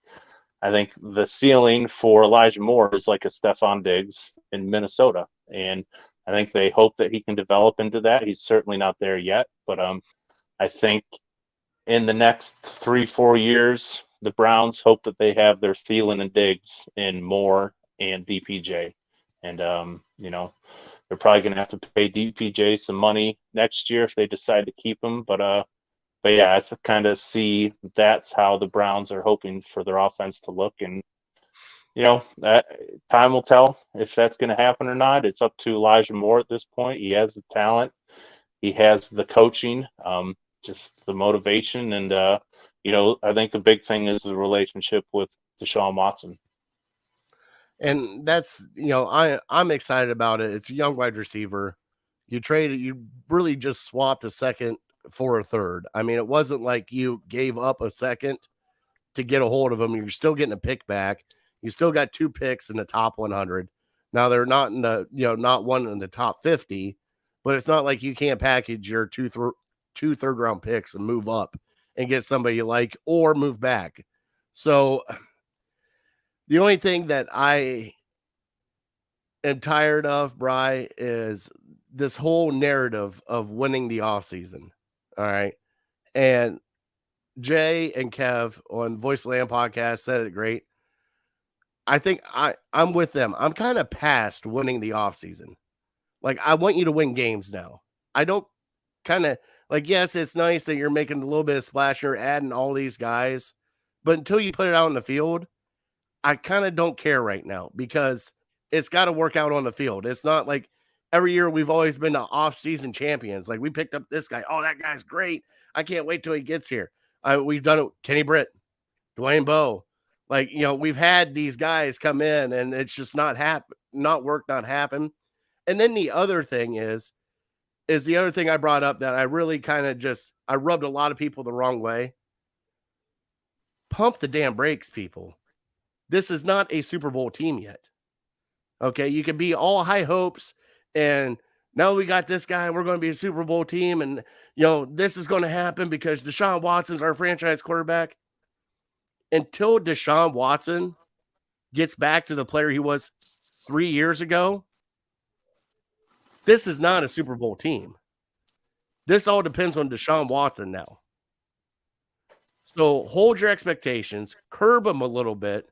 the ceiling for Elijah Moore is like a Stephon Diggs in Minnesota. And I think they hope that he can develop into that. He's certainly not there yet, but I think in the next 3-4 years, the Browns hope that they have their Thielen and Diggs in Moore and DPJ. And, they're probably going to have to pay DPJ some money next year if they decide to keep him. But yeah, I kind of see that's how the Browns are hoping for their offense to look. And, that time will tell if that's going to happen or not. It's up to Elijah Moore at this point. He has the talent. He has the coaching, just the motivation. And, I think the big thing is the relationship with Deshaun Watson. And that's, I'm excited about it. It's a young wide receiver. You really just swapped a second for a third. I mean, it wasn't like you gave up a second to get a hold of him. You're still getting a pick back. You still got 2 picks in the top 100. Now they're not in the, not one in the top 50, but it's not like you can't package your two third round picks and move up and get somebody you like or move back. So the only thing that I am tired of, Bri, is this whole narrative of winning the offseason. All right. And Jay and Kev on Voice of Land podcast said it great. I think I'm with them. I'm kind of past winning the offseason. Like, I want you to win games now. I don't kind of like, yes, it's nice that you're making a little bit of splash, you're adding all these guys, but until you put it out in the field, I kind of don't care right now because it's got to work out on the field. It's not like every year we've always been the off-season champions. Like, we picked up this guy. Oh, that guy's great. I can't wait till he gets here. We've done it. Kenny Britt, Dwayne Bowe. Like, we've had these guys come in and it's just not happen. And then the other thing is the other thing I brought up that I really kind of I rubbed a lot of people the wrong way. Pump the damn brakes, people. This is not a Super Bowl team yet. Okay, you could be all high hopes and now we got this guy, we're going to be a Super Bowl team and, this is going to happen because Deshaun Watson's our franchise quarterback. Until Deshaun Watson gets back to the player he was 3 years ago, this is not a Super Bowl team. This all depends on Deshaun Watson now. So hold your expectations, curb him a little bit,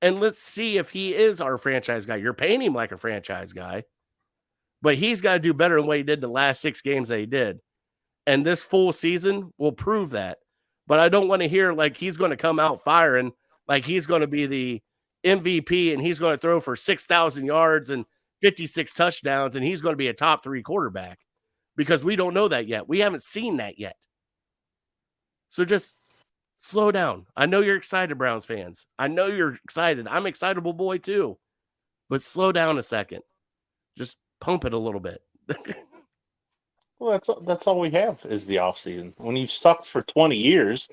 and let's see if he is our franchise guy. You're paying him like a franchise guy. but he's got to do better than what he did the last 6 games that he did. And this full season will prove that. But I don't want to hear like he's going to come out firing, like he's going to be the MVP and he's going to throw for 6,000 yards and 56 touchdowns and he's going to be a top 3 quarterback, because we don't know that yet. We haven't seen that yet. So just slow down. I know you're excited, Browns fans. I know you're excited. I'm an excitable boy too. But slow down a second. Just pump it a little bit. Well, that's all we have is the off season. When you've sucked for 20 years,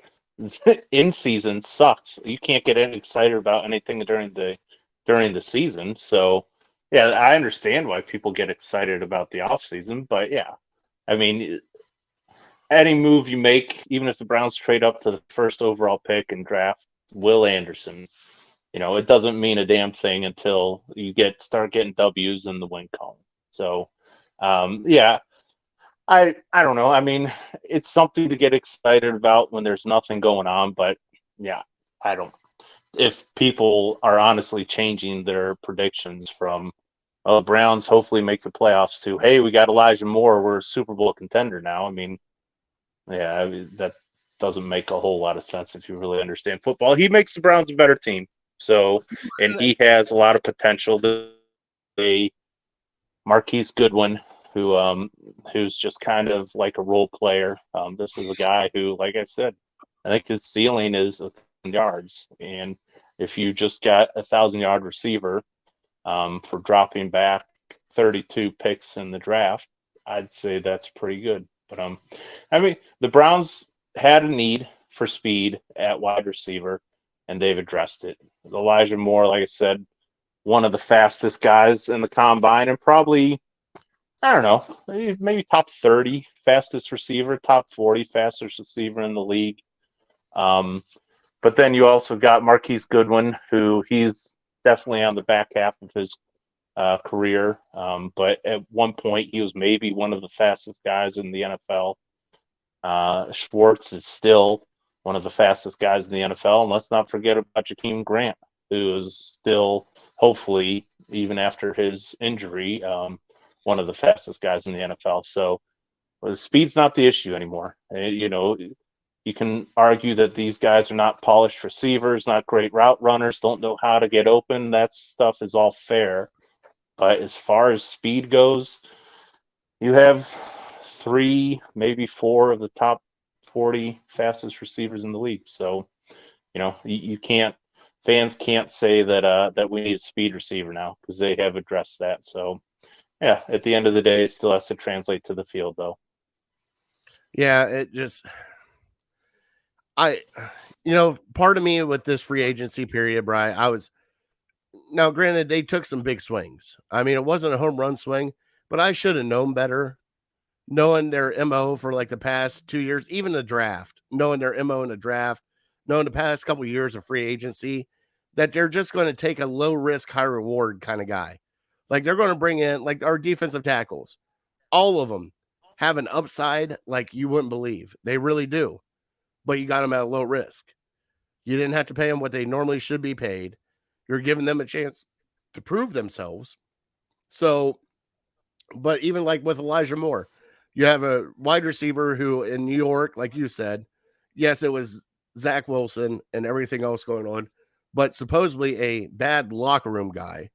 in season sucks. You can't get any excited about anything during the season. So, yeah, I understand why people get excited about the off season, but yeah, I mean, any move you make, even if the Browns trade up to the first overall pick and draft Will Anderson, it doesn't mean a damn thing until you start getting W's in the win column. So, yeah. I don't know. I mean, it's something to get excited about when there's nothing going on, but yeah, I don't. If people are honestly changing their predictions from, oh, Browns hopefully make the playoffs to, hey, we got Elijah Moore, we're a Super Bowl contender now. I mean, yeah, that doesn't make a whole lot of sense if you really understand football. He makes the Browns a better team. So, and he has a lot of potential. A Marquise Goodwin, who's just kind of like a role player. This is a guy who, like I said, I think his ceiling is 1,000 yards. And if you just got 1,000-yard receiver for dropping back 32 picks in the draft, I'd say that's pretty good. But I mean, the Browns had a need for speed at wide receiver, and they've addressed it. Elijah Moore, like I said, one of the fastest guys in the combine, and probably, I don't know, maybe top 30 fastest receiver, top 40 fastest receiver in the league. But then you also got Marquise Goodwin, who he's definitely on the back half of his career. But at one point, he was maybe one of the fastest guys in the NFL. Schwartz is still one of the fastest guys in the NFL. And let's not forget about Jakeem Grant, who is still, hopefully, even after his injury, one of the fastest guys in the NFL. So the speed's not the issue anymore. You can argue that these guys are not polished receivers, not great route runners, don't know how to get open. That stuff is all fair. But as far as speed goes, you have 3, maybe 4 of the top 40 fastest receivers in the league. So, you can't, fans can't say that we need a speed receiver now, because they have addressed that. So, yeah, at the end of the day, it still has to translate to the field, though. Yeah, it just, part of me with this free agency period, Bri, now granted, they took some big swings. I mean, it wasn't a home run swing, but I should have known better, knowing their MO for like the past 2 years, even the draft, knowing their MO in the draft, knowing the past couple of years of free agency, that they're just going to take a low risk, high reward kind of guy. Like they're going to bring in like our defensive tackles. All of them have an upside like you wouldn't believe. They really do. But you got them at a low risk. You didn't have to pay them what they normally should be paid. You're giving them a chance to prove themselves. So, but even like with Elijah Moore, you have a wide receiver who in New York, like you said, yes, it was Zach Wilson and everything else going on, but supposedly a bad locker room guy.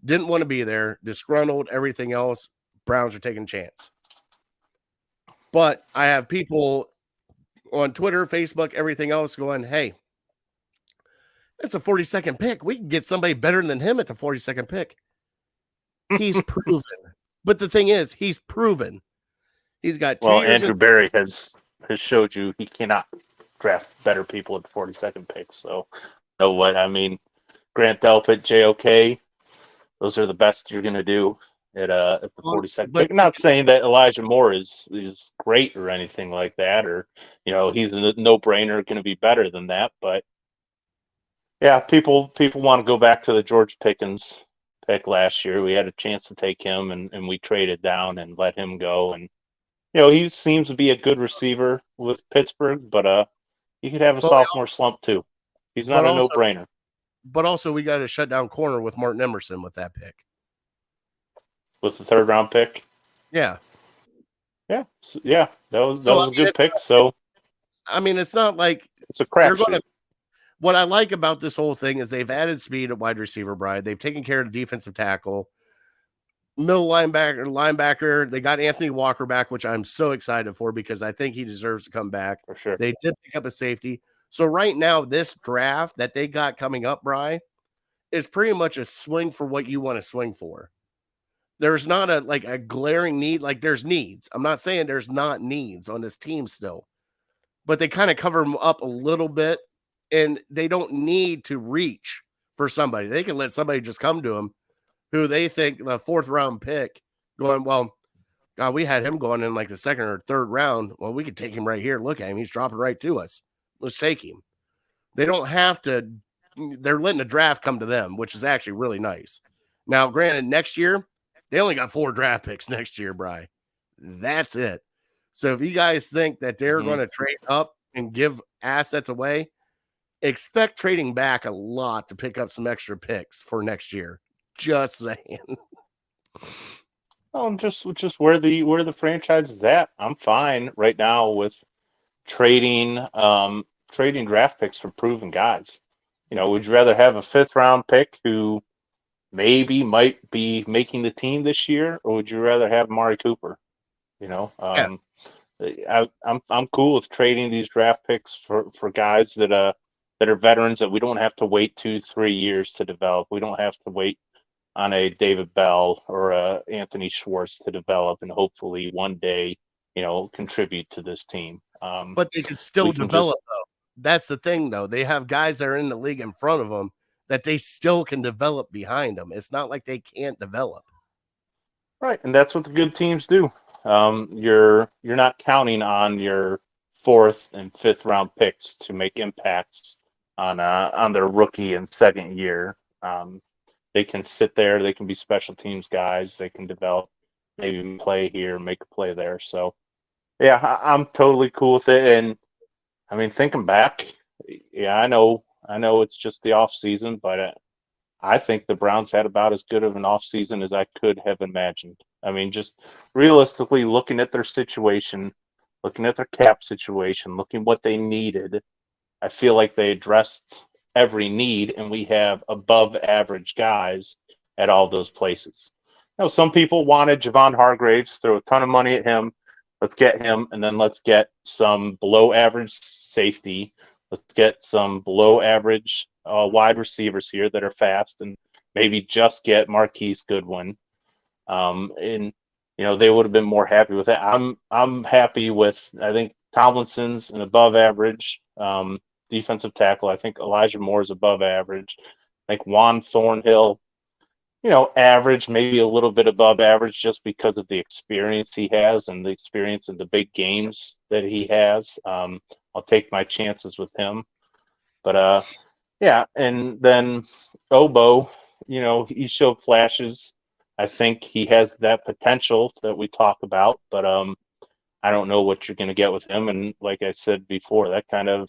Didn't want to be there, disgruntled, everything else. Browns are taking a chance. But I have people on Twitter, Facebook, everything else going, hey, it's a 42nd pick. We can get somebody better than him at the 42nd pick. He's proven. But the thing is, he's proven. He's got 2 years. Andrew Berry has showed you he cannot draft better people at the 42nd pick. So, what? I mean, Grant Delpit, JOK, those are the best you're going to do at the 42nd pick. I'm not saying that Elijah Moore is great or anything like that, or he's a no-brainer, going to be better than that. But yeah, people want to go back to the George Pickens pick last year. We had a chance to take him, and we traded down and let him go. And he seems to be a good receiver with Pittsburgh, but he could have a sophomore slump too. He's not a no-brainer. But also, we got a shutdown corner with Martin Emerson with that pick. with the 3rd-round pick. Yeah. Yeah, yeah, that So was a good it's pick. So it's not like it's a they're going to. crapshoot. What I like about this whole thing is they've added speed at wide receiver, Brian. They've taken care of the defensive tackle, middle linebacker. They got Anthony Walker back, which I'm so excited for because I think he deserves to come back. For sure. They did pick up a safety. So right now, this draft that they got coming up, Brian, is pretty much a swing for what you want to swing for. There's not a glaring need. Like there's needs. I'm not saying there's not needs on this team still, but they kind of cover them up a little bit, and they don't need to reach for somebody. They can let somebody just come to them who they think the 4th-round pick going, well, God, we had him going in like the 2nd or 3rd round. Well, we could take him right here. Look at him. He's dropping right to us. Let's take him. They don't have to. They're letting the draft come to them, which is actually really nice. Now, granted, next year, they only got 4 draft picks next year, Bri. That's it. So if you guys think that they're going to trade up and give assets away, expect trading back a lot to pick up some extra picks for next year. Just saying. Oh, just where the franchise is at. I'm fine right now with trading trading draft picks for proven guys. Would you rather have a 5th-round pick who maybe might be making the team this year, or would you rather have Amari Cooper? Yeah. I'm cool with trading these draft picks for guys that are veterans that we don't have to wait 2-3 years to develop. We don't have to wait on a David Bell or a Anthony Schwartz to develop and hopefully one day, contribute to this team. But they can still develop, though. That's the thing, though. They have guys that are in the league in front of them that they still can develop behind them. It's not like they can't develop. Right, and that's what the good teams do. You're not counting on your 4th and 5th-round picks to make impacts on their rookie and 2nd year. They can sit there. They can be special teams guys. They can develop, maybe play here, make a play there. So, yeah, I'm totally cool with it. And I mean, thinking back, yeah, I know it's just the off season, but I think the Browns had about as good of an off season as I could have imagined. I mean, just realistically looking at their situation, looking at their cap situation, looking what they needed, I feel like they addressed every need, and we have above average guys at all those places. Some people wanted Javon Hargraves, throw a ton of money at him. Let's get him, and then let's get some below average safety. Let's get some below average wide receivers here that are fast, and maybe just get Marquise Goodwin. And they would have been more happy with that. I'm happy with, I think Tomlinson's an above average defensive tackle. I think Elijah Moore is above average. I think Juan Thornhill, average, maybe a little bit above average just because of the experience he has and the experience in the big games that he has. I'll take my chances with him. But yeah, and then Obo, he showed flashes. I think he has that potential that we talk about, but I don't know what you're going to get with him. And like I said before, that kind of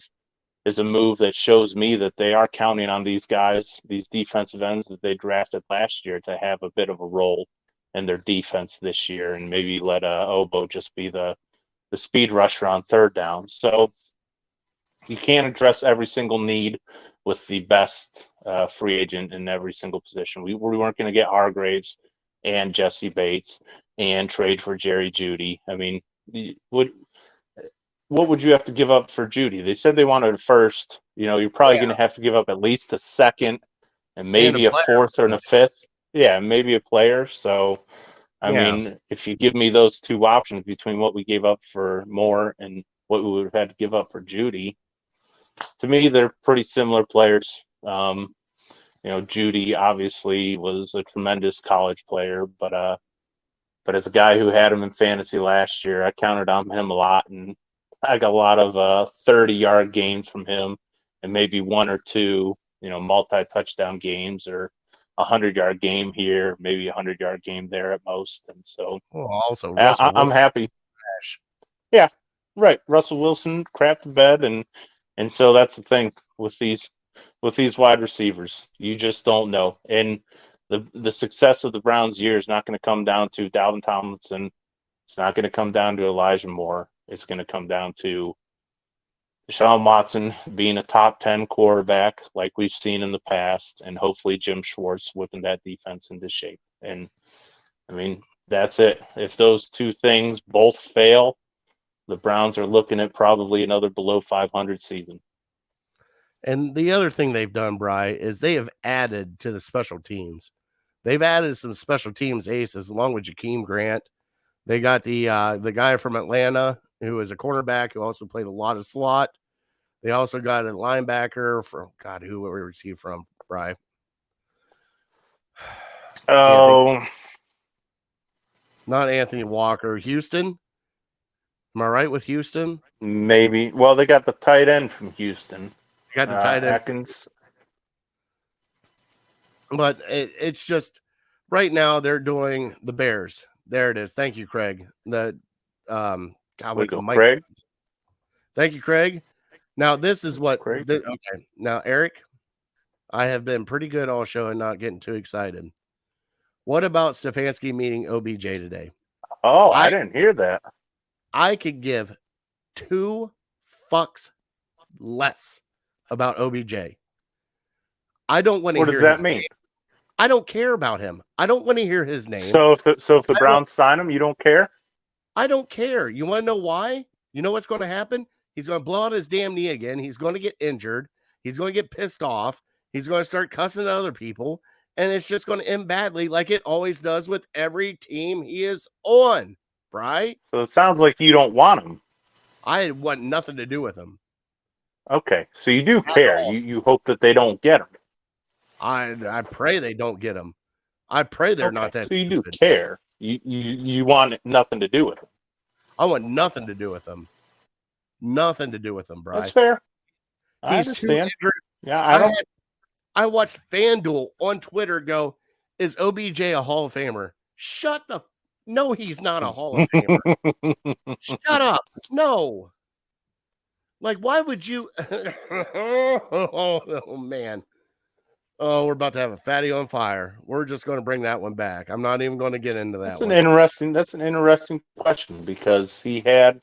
is a move that shows me that they are counting on these guys, these defensive ends that they drafted last year, to have a bit of a role in their defense this year, and maybe let Obo just be the speed rusher on 3rd down. So you can't address every single need with the best free agent in every single position. We weren't going to get Hargraves and Jesse Bates and trade for Jerry Jeudy. I mean, what would you have to give up for Jeudy? They said they wanted a 1st. You're probably going to have to give up at least a 2nd and maybe a 4th or a 5th. Yeah, maybe a player. So, I mean, if you give me those 2 options between what we gave up for Moore and what we would have had to give up for Jeudy, to me, they're pretty similar players. Jeudy obviously was a tremendous college player, but as a guy who had him in fantasy last year, I counted on him a lot, and I got a lot of 30-yard games from him, and maybe 1 or 2, multi-touchdown games, or a 100-yard game here, maybe a 100-yard game there at most. And so, also I'm happy. Yeah, right. Russell Wilson crapped the bed, and so that's the thing with these wide receivers. You just don't know. And the success of the Browns' year is not going to come down to Dalvin Tomlinson. It's not going to come down to Elijah Moore. It's going to come down to Deshaun Watson being a top 10 quarterback like we've seen in the past, and hopefully Jim Schwartz whipping that defense into shape. And, I mean, that's it. If those two things both fail, the Browns are looking at probably another below 500 season. And the other thing they've done, Bri, is they have added to the special teams. They've added some special teams aces along with Jakeem Grant. They got the guy from Atlanta who is a cornerback who also played a lot of slot. They also got a linebacker from who we received from, Bri? Oh, not Anthony Walker. Houston. Am I right with Houston? maybe. Well, they got the tight end from Houston. Got the tight end. Atkins. But it's just right now they're doing the Bears. There it is. Thank you, Craig. What's the mic? Craig. Thank you, Craig. Now this is what. Craig. Okay. Now, Eric, I have been pretty good all show and not getting too excited. What about Stefanski meeting OBJ today? Oh, I didn't hear that. I could give 2 fucks less about OBJ. I don't want to hear. What does that mean? Name. I don't care about him. I don't want to hear his name. So if the Browns sign him, you don't care? I don't care. You want to know why? You know what's going to happen? He's going to blow out his damn knee again. He's going to get injured. He's going to get pissed off. He's going to start cussing at other people. And it's just going to end badly like it always does with every team he is on, right? So it sounds like you don't want him. I want nothing to do with him. Okay, so you do care. You hope that they don't get him. I pray they don't get him. I pray they're not that so you stupid. do care. You want nothing to do with him. I want nothing to do with him. Nothing to do with him, Brian. That's fair. I He's understand. too Yeah, I watched FanDuel on Twitter go, is OBJ a Hall of Famer? No, he's not a Hall of Famer. Shut up. No. Like, why would you? Oh, man. Oh, we're about to have a fatty on fire. We're just going to bring that one back. I'm not even going to get into that. That's an interesting question because he had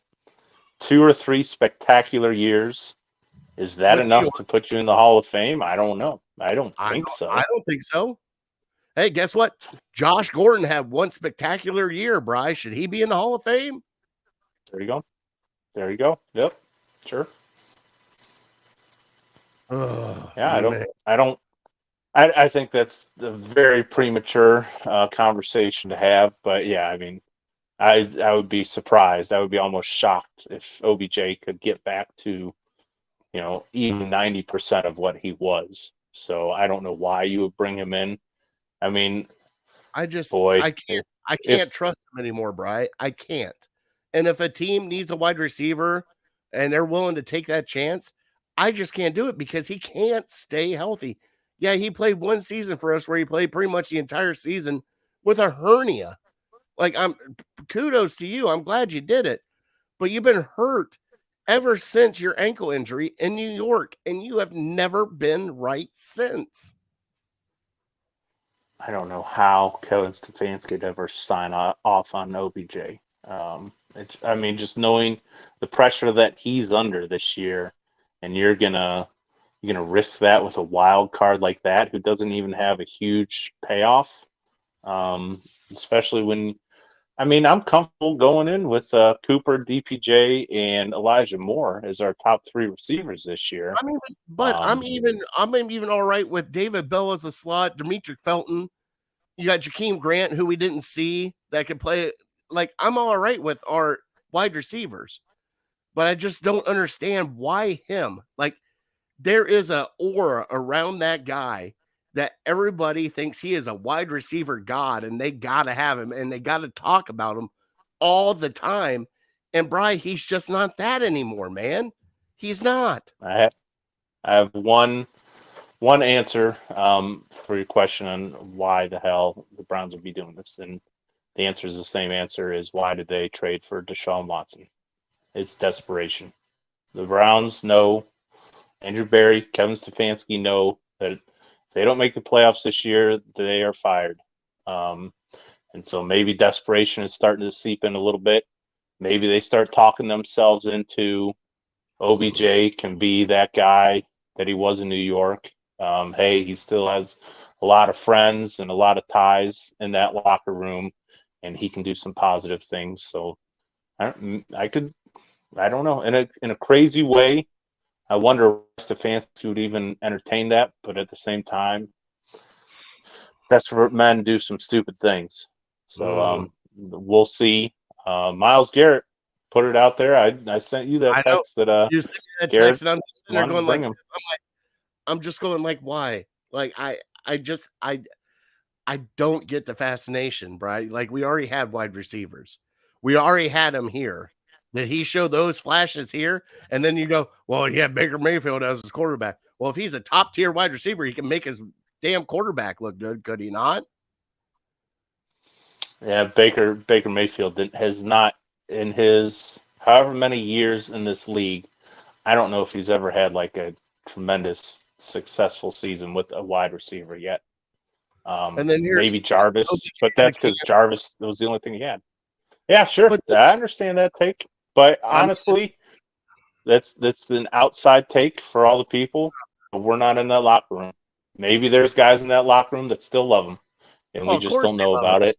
2 or 3 spectacular years. Is that enough to put you in the Hall of Fame? I don't know. I don't think so. I don't think so. Hey, guess what? Josh Gordon had 1 spectacular year, Bryce. Should he be in the Hall of Fame? There you go. Yep. Sure. Yeah, I think that's a very premature conversation to have. But yeah, I mean, I would be surprised. I would be almost shocked if OBJ could get back to, even 90% of what he was. So I don't know why you would bring him in. I mean, I can't trust him anymore, Bri. I can't. And if a team needs a wide receiver and they're willing to take that chance, I just can't do it because he can't stay healthy. Yeah, he played 1 season for us where he played pretty much the entire season with a hernia. Like, kudos to you. I'm glad you did it. But you've been hurt ever since your ankle injury in New York, and you have never been right since. I don't know how Kevin Stefanski could ever sign off on OBJ. Just knowing the pressure that he's under this year, and you're gonna risk that with a wild card like that who doesn't even have a huge payoff, especially when. I mean, I'm comfortable going in with Cooper, DPJ, and Elijah Moore as our top 3 receivers this year. I'm even all right with David Bell as a slot, Demetric Felton. You got Jakeem Grant, who we didn't see that could play. Like, I'm all right with our wide receivers, but I just don't understand why him. Like, there is a aura around that guy that everybody thinks he is a wide receiver god and they got to have him and they got to talk about him all the time. And Bri, he's just not that anymore, man. He's not. I have one answer for your question on why the hell the Browns would be doing this. And the answer is the same answer as why did they trade for Deshaun Watson? It's desperation. The Browns know, Andrew Berry, Kevin Stefanski know that if they don't make the playoffs this year, they are fired. And so maybe desperation is starting to seep in a little bit. Maybe they start talking themselves into OBJ can be that guy that he was in New York. Hey, he still has a lot of friends and a lot of ties in that locker room, and he can do some positive things. So I don't know. In a crazy way, I wonder if fans would even entertain that. But at the same time, that's where men do some stupid things. So we'll see. Myles Garrett put it out there. I sent you that I know text that you sent me that Garrett text, and I'm just sitting there wanted to going bring like, him. I'm just going like, why? Like I don't get the fascination, right? Like we already had wide receivers. We already had him here. Did he show those flashes here? And then you go, well, he had Baker Mayfield as his quarterback. Well, if he's a top tier wide receiver, he can make his damn quarterback look good. Could he not? Yeah, Baker Mayfield has not in his however many years in this league. I don't know if he's ever had like a tremendous successful season with a wide receiver yet. And then here's Maybe Jarvis, but that's because Jarvis was the only thing he had. Yeah, sure. But I understand that take. But honestly, that's an outside take for all the people. But we're not in that locker room. Maybe there's guys in that locker room that still love him, and we of just course don't they know love about him. it.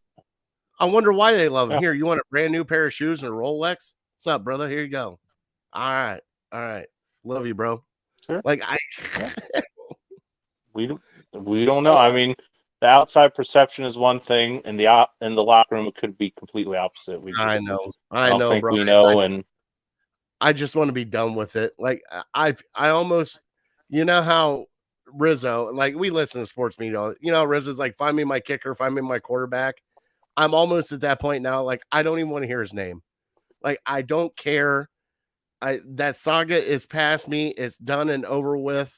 I wonder why they love him. Yeah. Here, you want a brand new pair of shoes and a Rolex? What's up, brother? Here you go. All right. Love you, bro. Sure. Like We don't know. I mean, the outside perception is one thing, and in the locker room it could be completely opposite. I don't know, think bro. we know. And I just want to be done with it. Like I almost, you know how Rizzo, like we listen to sports media, you know, Rizzo's like, find me my kicker, find me my quarterback. I'm almost at that point now. Like I don't even want to hear his name. Like I don't care. That saga is past me. It's done and over with.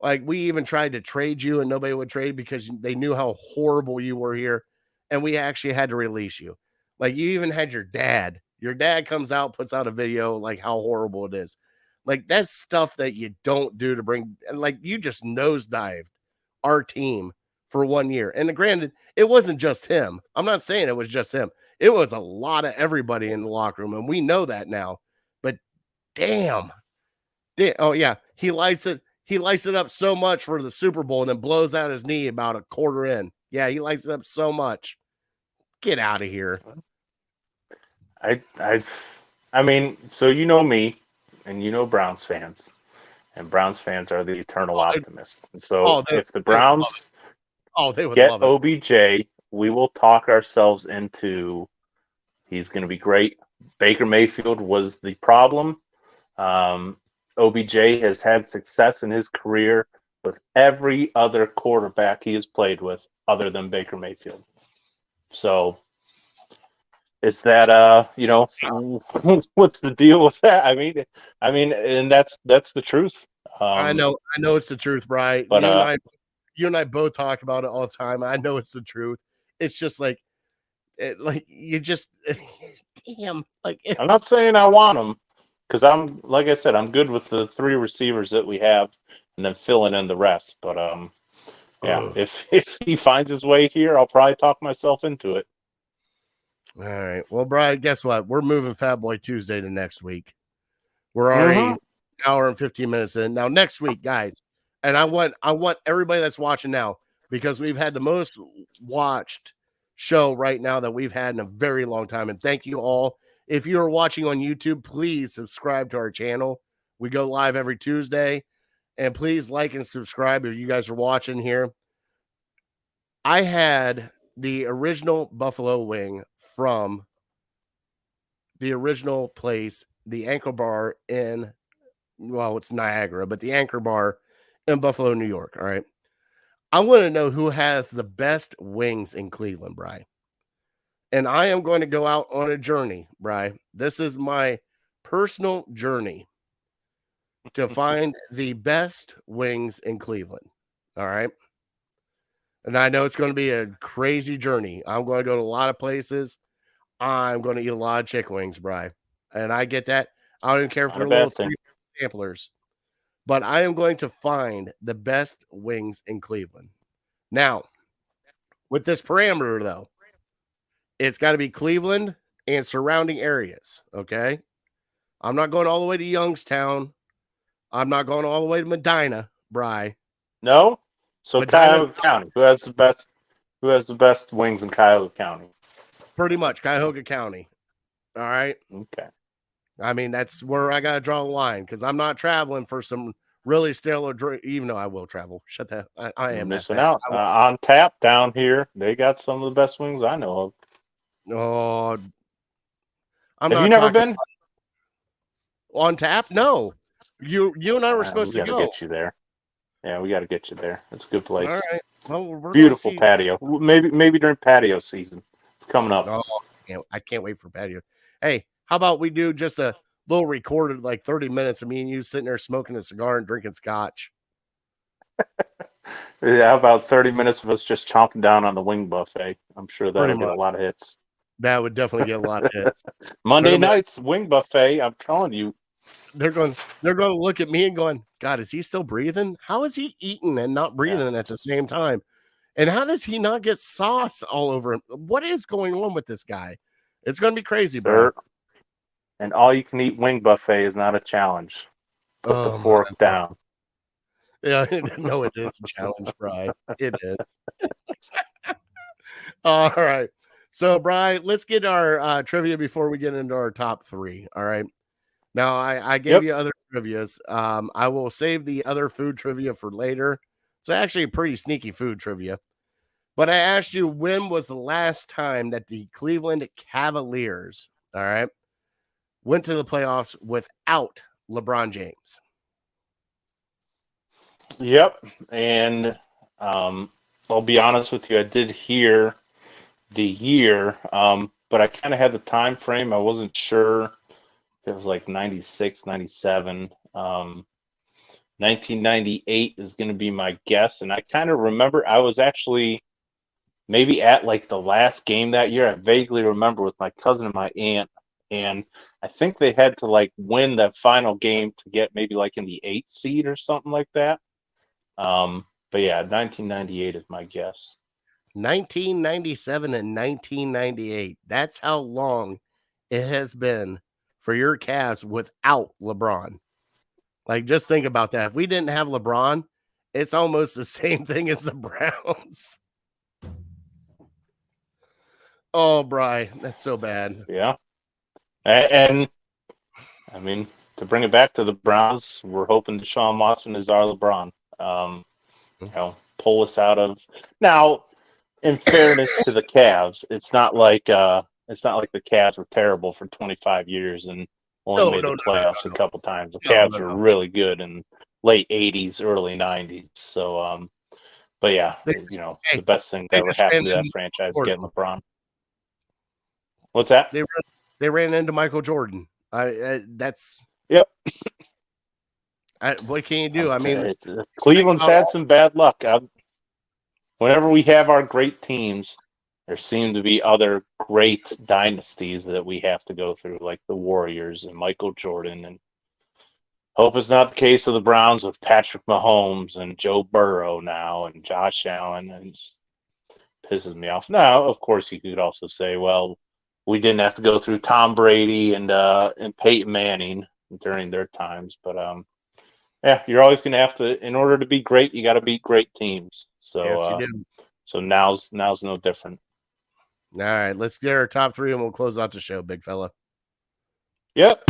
Like we even tried to trade you and nobody would trade because they knew how horrible you were here. And we actually had to release you. Like you even had your dad. Your dad comes out, puts out a video like how horrible it is. Like that's stuff that you don't do to bring, and like you just nosedived our team for 1 year. And granted, it wasn't just him. I'm not saying it was just him. It was a lot of everybody in the locker room, and we know that now. But damn. Oh yeah, he lights it. He lights it up so much for the Super Bowl and then blows out his knee about a quarter in. Yeah, he lights it up so much. Get out of here. I mean, so you know me, and you know Browns fans, and Browns fans are the eternal optimists. And so if the Browns they would get love it. OBJ, we will talk ourselves into he's going to be great. Baker Mayfield was the problem. OBJ has had success in his career with every other quarterback he has played with other than Baker Mayfield. So is that what's the deal with that? I mean, and that's the truth. I know it's the truth, Bri. But you and I both talk about it all the time. I know it's the truth. It's just like you just damn. Like I'm not saying I want him because like I said, I'm good with the three receivers that we have, and then filling in the rest. But yeah, if he finds his way here, I'll probably talk myself into it. All right. Well, Brian, guess what? We're moving Fat Boy Tuesday to next week. We're already an hour and 15 minutes in. Now, next week, guys, and I want everybody that's watching now, because we've had the most watched show right now that we've had in a very long time. And thank you all. If you're watching on YouTube, please subscribe to our channel. We go live every Tuesday. And please like and subscribe if you guys are watching here. I had the original buffalo wing from the original place, the Anchor Bar in, well, it's Niagara, but the Anchor Bar in Buffalo, New York. All right. I want to know who has the best wings in Cleveland, Bri. And I am going to go out on a journey, Bri. This is my personal journey to find the best wings in Cleveland. All right. And I know it's going to be a crazy journey. I'm going to go to a lot of places. I'm going to eat a lot of chicken wings, Bri. And I get that. I don't even care if they're little 3 samplers. but I am going to find the best wings in Cleveland. Now, with this parameter, though, it's got to be Cleveland and surrounding areas, okay? I'm not going all the way to Youngstown. I'm not going all the way to Medina, Bri. No? So Medina's Cuyahoga County. Who has the best? Who has the best wings in Cuyahoga County? pretty much Cuyahoga County. All right. Okay. I mean, that's where I got to draw the line because I'm not traveling for some really stellar drink, even though I will travel. Shut that. I You're am that missing fat. out. On tap down here, they got some of the best wings I know of. Oh, I'm Have not you never talking been? on tap. No, you and I were supposed We to got to go. get you there. Yeah, we got to get you there. It's a good place. All right. Well, we're gonna Beautiful see. patio. Maybe during patio season. It's coming up. Oh, I can't wait for patio. Hey, how about we do just a little recorded, like 30 minutes of me and you sitting there smoking a cigar and drinking scotch? Yeah, how about 30 minutes of us just chomping down on the wing buffet? I'm sure that'll Pretty get a much. lot of hits. That would definitely get a lot of hits. Monday They're gonna be like- nights wing buffet. I'm telling you. they're going to look at me and going, God, is he still breathing? How is he eating and not breathing at the same time? And how does he not get sauce all over him? What is going on with this guy? It's going to be crazy, bro. Sir, and all you can eat wing buffet is not a challenge. Put the fork down. Yeah, no, it is a challenge, Bri. It is. All right. So, Bri, let's get our trivia before we get into our top three. All right. Now, I gave you other trivias. I will save the other food trivia for later. It's actually a pretty sneaky food trivia. But I asked you, when was the last time that the Cleveland Cavaliers, all right, went to the playoffs without LeBron James? Yep. And I'll be honest with you, I did hear the year, but I kind of had the time frame. I wasn't sure if it was like 96, 97. 1998 is going to be my guess. And I kind of remember I was actually maybe at like the last game that year. I vaguely remember with my cousin and my aunt. And I think they had to like win that final game to get maybe like in the 8th seed or something like that. But yeah, 1998 is my guess. 1997 and 1998. That's how long it has been for your Cavs without LeBron. Like, just think about that. If we didn't have LeBron, it's almost the same thing as the Browns. Oh, Bri, that's so bad. Yeah. And I mean, to bring it back to the Browns, we're hoping Deshaun Watson is our LeBron. Pull us out of now. In fairness to the Cavs, it's not like the Cavs were terrible for 25 years and only made the playoffs a couple times. The Cavs were really good in late 80s, early 90s. So, but yeah, the best thing that ever happened to that franchise is getting LeBron. What's that? They ran into Michael Jordan. That's yep. What can you do? I mean, Cleveland's had some bad luck. Whenever we have our great teams, there seem to be other great dynasties that we have to go through, like the Warriors and Michael Jordan. And hope it's not the case of the Browns with Patrick Mahomes and Joe Burrow now and Josh Allen. And it just pisses me off. Now, of course, you could also say, well, we didn't have to go through Tom Brady and Peyton Manning during their times, but yeah, you're always going to have to, in order to be great, you got to beat great teams. So, yes, you do. So now's no different. All right, let's get our top three and we'll close out the show, big fella. Yep.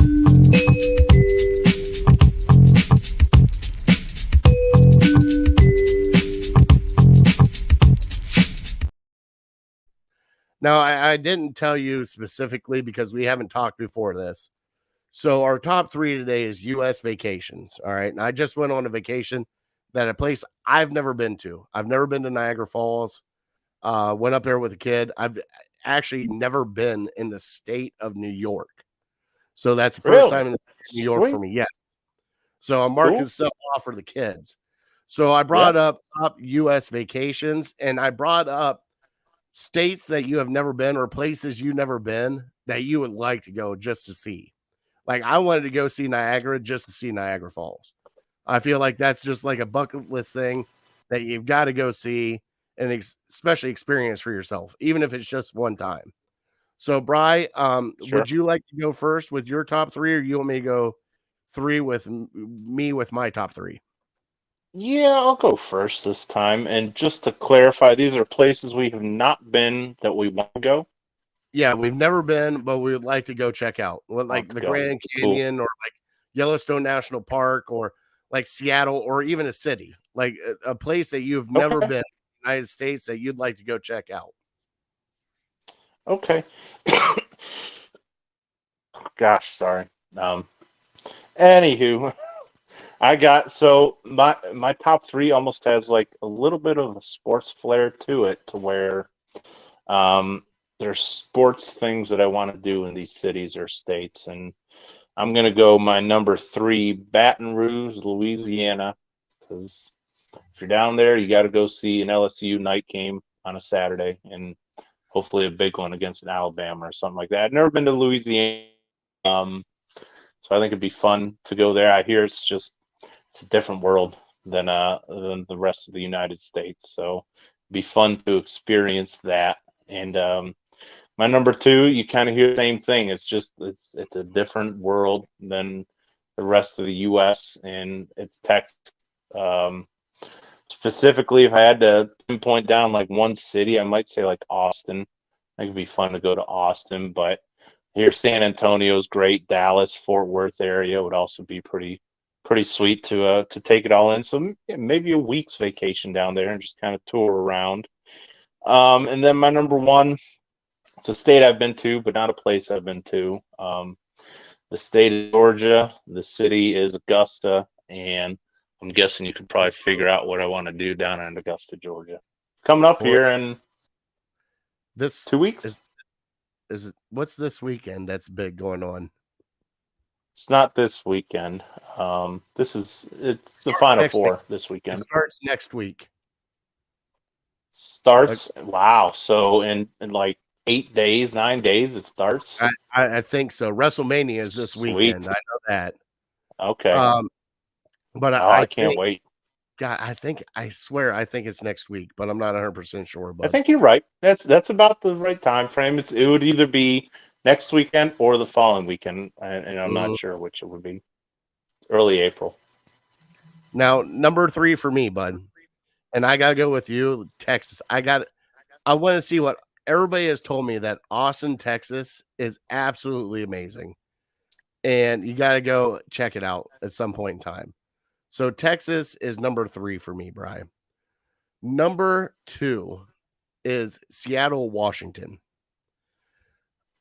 Now, I didn't tell you specifically because we haven't talked before this. So our top three today is U.S. vacations. All right. And I just went on a vacation that a place I've never been to. I've never been to Niagara Falls. Went up there with a kid. I've actually never been in the state of New York. So that's the first time in the state of New York for me. Yeah. So I'm marking stuff off for the kids. So I brought up top U.S. vacations and I brought up states that you have never been or places you've never been that you would like to go just to see. Like I wanted to go see Niagara just to see Niagara Falls. I feel like that's just like a bucket list thing that you've got to go see and especially experience for yourself, even if it's just one time. So, Bri, Sure. would you like to go first with your top three, or you want me to go three with me with my top three? Yeah, I'll go first this time. And just to clarify, these are places we have not been that we want to go. Yeah, we've never been, but we would like to go check out, Want like to the go. Grand Cool. Canyon, or like Yellowstone National Park, or like Seattle, or even a city, like a place that you've never Okay. been in the United States that you'd like to go check out. Okay. Gosh, sorry. Um, Anywho, I got so my top three almost has like a little bit of a sports flair to it, to where um, there's sports things that I want to do in these cities or states, and I'm gonna go my number three, Baton Rouge, Louisiana, because if you're down there, you got to go see an LSU night game on a Saturday, and hopefully a big one against an Alabama or something like that. I've never been to Louisiana, um, so I think it'd be fun to go there. I hear it's a different world than the rest of the United States, so it'd be fun to experience that. And my number two, you kind of hear the same thing. It's a different world than the rest of the U.S. and it's Texas. Um, Specifically, if I had to pinpoint down like one city, I might say like Austin. I think it'd be fun to go to Austin, but here San Antonio's great. Dallas, Fort Worth area would also be pretty sweet to take it all in. So yeah, maybe a week's vacation down there and just kind of tour around. And then my number one, it's a state I've been to, but not a place I've been to. The state of Georgia, the city is Augusta, and I'm guessing you could probably figure out what I want to do down in Augusta, Georgia. Coming up For here in this 2 weeks. is it what's this weekend that's big going on? It's not this weekend. It's the Starts Final next week. Four this It weekend. starts next week. Like, Starts wow. So in like 8 days, 9 days, it starts. I think so. WrestleMania is this Sweet. weekend. I know that. Okay. Um, but Oh, I I can't think, wait. God, I swear, I think it's next week, but I'm not 100% sure. I But think you're right. That's about the right time frame. It would either be next weekend or the following weekend, and I'm not sure which it would be. Early April. now, number three for me, bud, and I gotta go with you, Texas. I want to see what everybody has told me, that Austin, Texas is absolutely amazing, and you got to go check it out at some point in time. So Texas is number three for me, Brian. Number two is Seattle, Washington.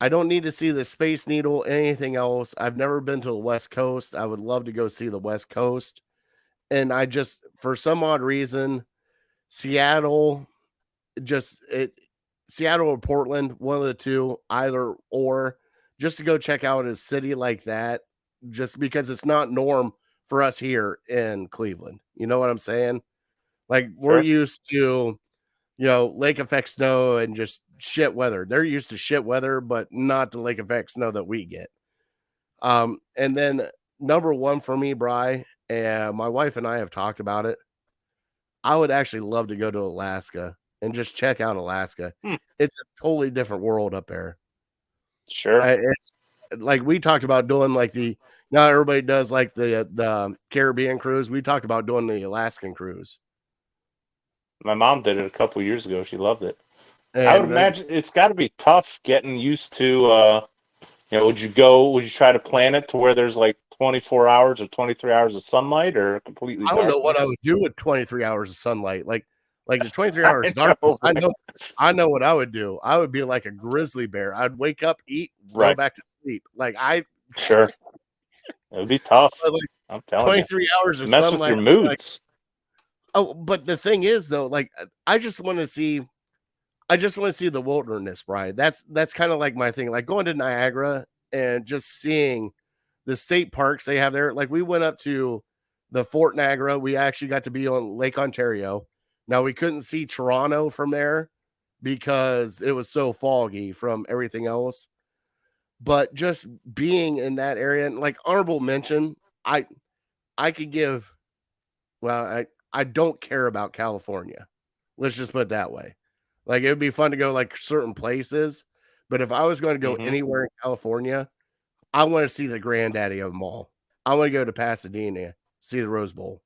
I don't need to see the Space Needle, anything else. I've never been to the West Coast. I would love to go see the West Coast. And I just, for some odd reason, Seattle, just it, Seattle or Portland, one of the two, either or, just to go check out a city like that, just because it's not norm for us here in Cleveland. You know what I'm saying? Like, we're Sure. used to, lake effect snow and just shit weather. They're used to shit weather, but not the lake effect snow that we get. And then number one for me, Bri, and my wife and I have talked about it. I would actually love to go to Alaska and just check out Alaska. Hmm. It's a totally different world up there. Sure. It's like we talked about doing like now everybody does like the Caribbean cruise. We talked about doing the Alaskan cruise. My mom did it a couple years ago. She loved it. I would And imagine it's got to be tough getting used to. Would you try to plan it to where there's like 24 hours or 23 hours of sunlight or completely I don't know what I darkness? would do with 23 hours of sunlight. Like the 23 hours I darkness. know. I know what I would do. I would be like a grizzly bear. I'd wake up, eat, go Right. back to sleep. Sure. It would be tough. Like I'm telling you. 23 hours of Mess with sunlight. your moods. Oh, but the thing is though, like I just want to see the wilderness, Brian. That's kind of like my thing. Like going to Niagara and just seeing the state parks they have there. Like we went up to the Fort Niagara. We actually got to be on Lake Ontario. Now we couldn't see Toronto from there because it was so foggy from everything else. But just being in that area, and like honorable mention, I could give well, I don't care about California. Let's just put it that way. Like, it would be fun to go like certain places, but if I was going to go Mhm. anywhere in California, I want to see the granddaddy of them all. I want to go to Pasadena, see the Rose Bowl.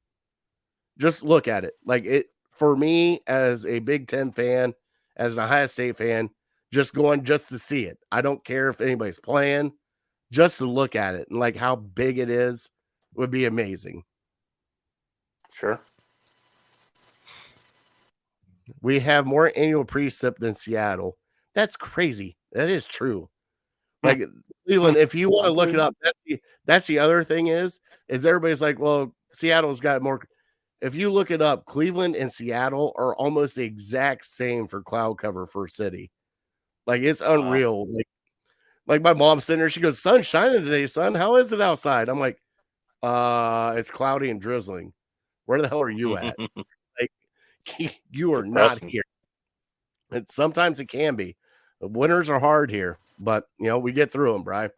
Just look at it. Like, it for me as a Big Ten fan, as an Ohio State fan, just going just to see it. I don't care if anybody's playing, just to look at it and like how big it is would be amazing. Sure. We have more annual precip than Seattle. That's crazy. That is true. Like Cleveland, if you want to look it up, that's the other thing is everybody's like, well, Seattle's got more. If you look it up, Cleveland and Seattle are almost the exact same for cloud cover for a city. Like, it's unreal. Like my mom's sitting there, she goes, "Sun's shining today, son. How is it outside?" I'm like, it's cloudy and drizzling. Where the hell are you at? Like, you are not Depressing. here. And sometimes it can be. The winters are hard here, but we get through them, Bri.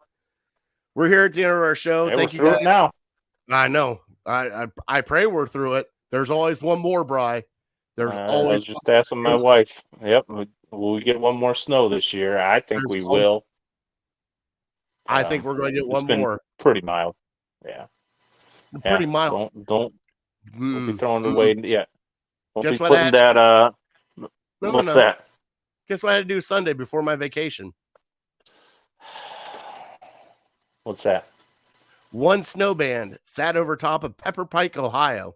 We're here at the end of our show. Hey, Thank we're you through guys. it now. I know. I pray we're through it. There's always one more, Bri. There's I always was just asking my wife. Yep. Will we get one more snow this year? I think we will. I think we're going to get one It's been more. pretty mild. Yeah. Pretty mild. Don't be throwing it away yet. Don't Guess be what putting that what's that? Guess what I had to do Sunday before my vacation? What's that? One snow band sat over top of Pepper Pike, Ohio,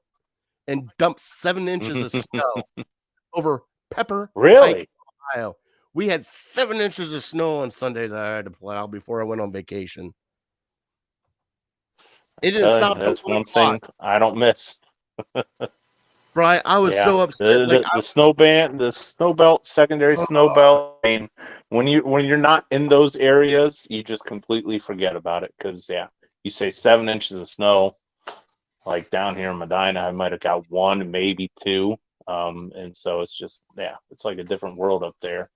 and dumped 7 inches of snow over Pepper Pike, Ohio. We had 7 inches of snow on Sunday that I had to plow before I went on vacation. It didn't stop. That's one thing I don't miss. Bri, I was so upset. The snow band, the snow belt, secondary snow belt. I mean, when you're not in those areas, you just completely forget about it. Because you say 7 inches of snow. Like down here in Medina, I might have got 1, maybe 2. And so it's just it's like a different world up there,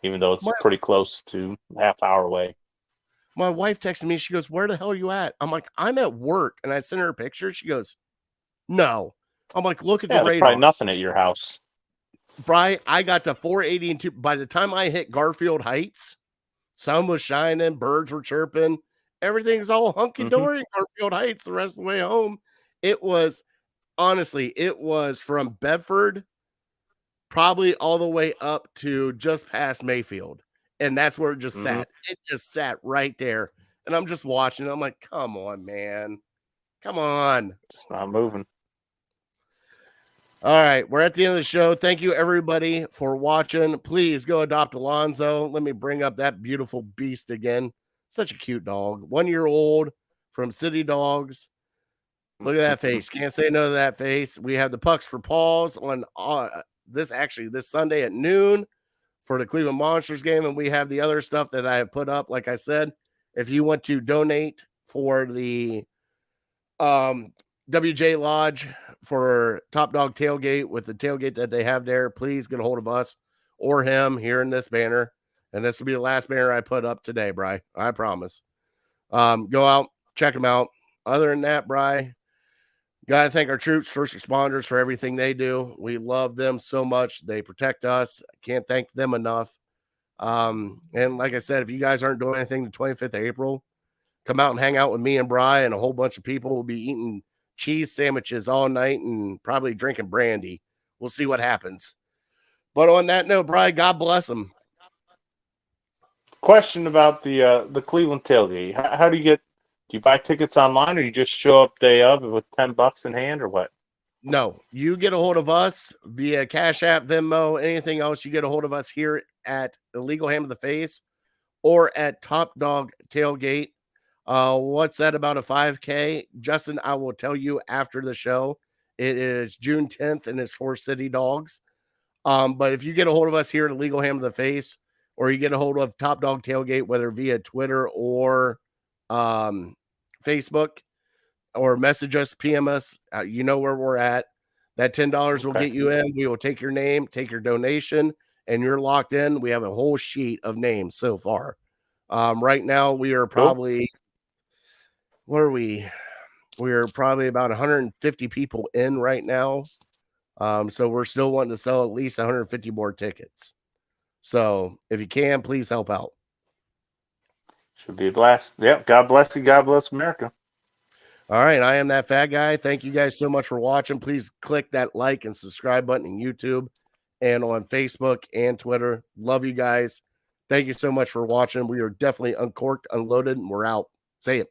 even though it's pretty close to half hour away. My wife texted me. She goes, "Where the hell are you at?" I'm like, "I'm at work." And I sent her a picture. She goes, "No." I'm like, "Look at the radar." There's probably nothing at your house. Bri, I got to 480 and 2. By the time I hit Garfield Heights, sun was shining, birds were chirping, everything's all hunky-dory in Garfield Heights the rest of the way home. It was, honestly, it was from Bedford probably all the way up to just past Mayfield. And that's where it just sat. It just sat right there. And I'm just watching. I'm like, come on, man. Come on. It's not moving. All right. We're at the end of the show. Thank you, everybody, for watching. Please go adopt Alonzo. Let me bring up that beautiful beast again. Such a cute dog. 1 year old from City Dogs. Look at that face. Can't say no to that face. We have the Pucks for Paws on this Sunday at noon for the Cleveland Monsters game. And we have the other stuff that I have put up. Like I said, if you want to donate for the WJ Lodge for Top Dog Tailgate with the tailgate that they have there, please get a hold of us or him here in this banner. And this will be the last banner I put up today, Bri. I promise. Go out, check them out. Other than that, Bri, got to thank our troops, first responders for everything they do. We love them so much. They protect us. I can't thank them enough. And like I said, if you guys aren't doing anything the 25th of April, come out and hang out with me and Bri, and a whole bunch of people will be eating cheese sandwiches all night and probably drinking brandy. We'll see what happens. But on that note, Bri, God bless them. Question about the Cleveland tailgate. How do you buy tickets online, or you just show up day of with $10 in hand, or what? No, you get a hold of us via Cash App, Venmo, anything else. You get a hold of us here at Illegal Ham of the Face or at Top Dog Tailgate. What's that about a 5K? Justin, I will tell you after the show. It is June 10th and it's for City Dogs. But if you get a hold of us here at Illegal Ham of the Face, or you get a hold of Top Dog Tailgate, whether via Twitter or Facebook, or message us, PM us, you know where we're at. That $10 will get you in. We will take your name, take your donation, and you're locked in. We have a whole sheet of names so far. Right now, we are probably, what are we? We're probably about 150 people in right now. So we're still wanting to sell at least 150 more tickets. So if you can, please help out. Should be a blast. Yep. God bless you. God bless America. All right. I am that fat guy. Thank you guys so much for watching. Please click that like and subscribe button in YouTube and on Facebook and Twitter. Love you guys. Thank you so much for watching. We are definitely uncorked, unloaded, and we're out. Say it.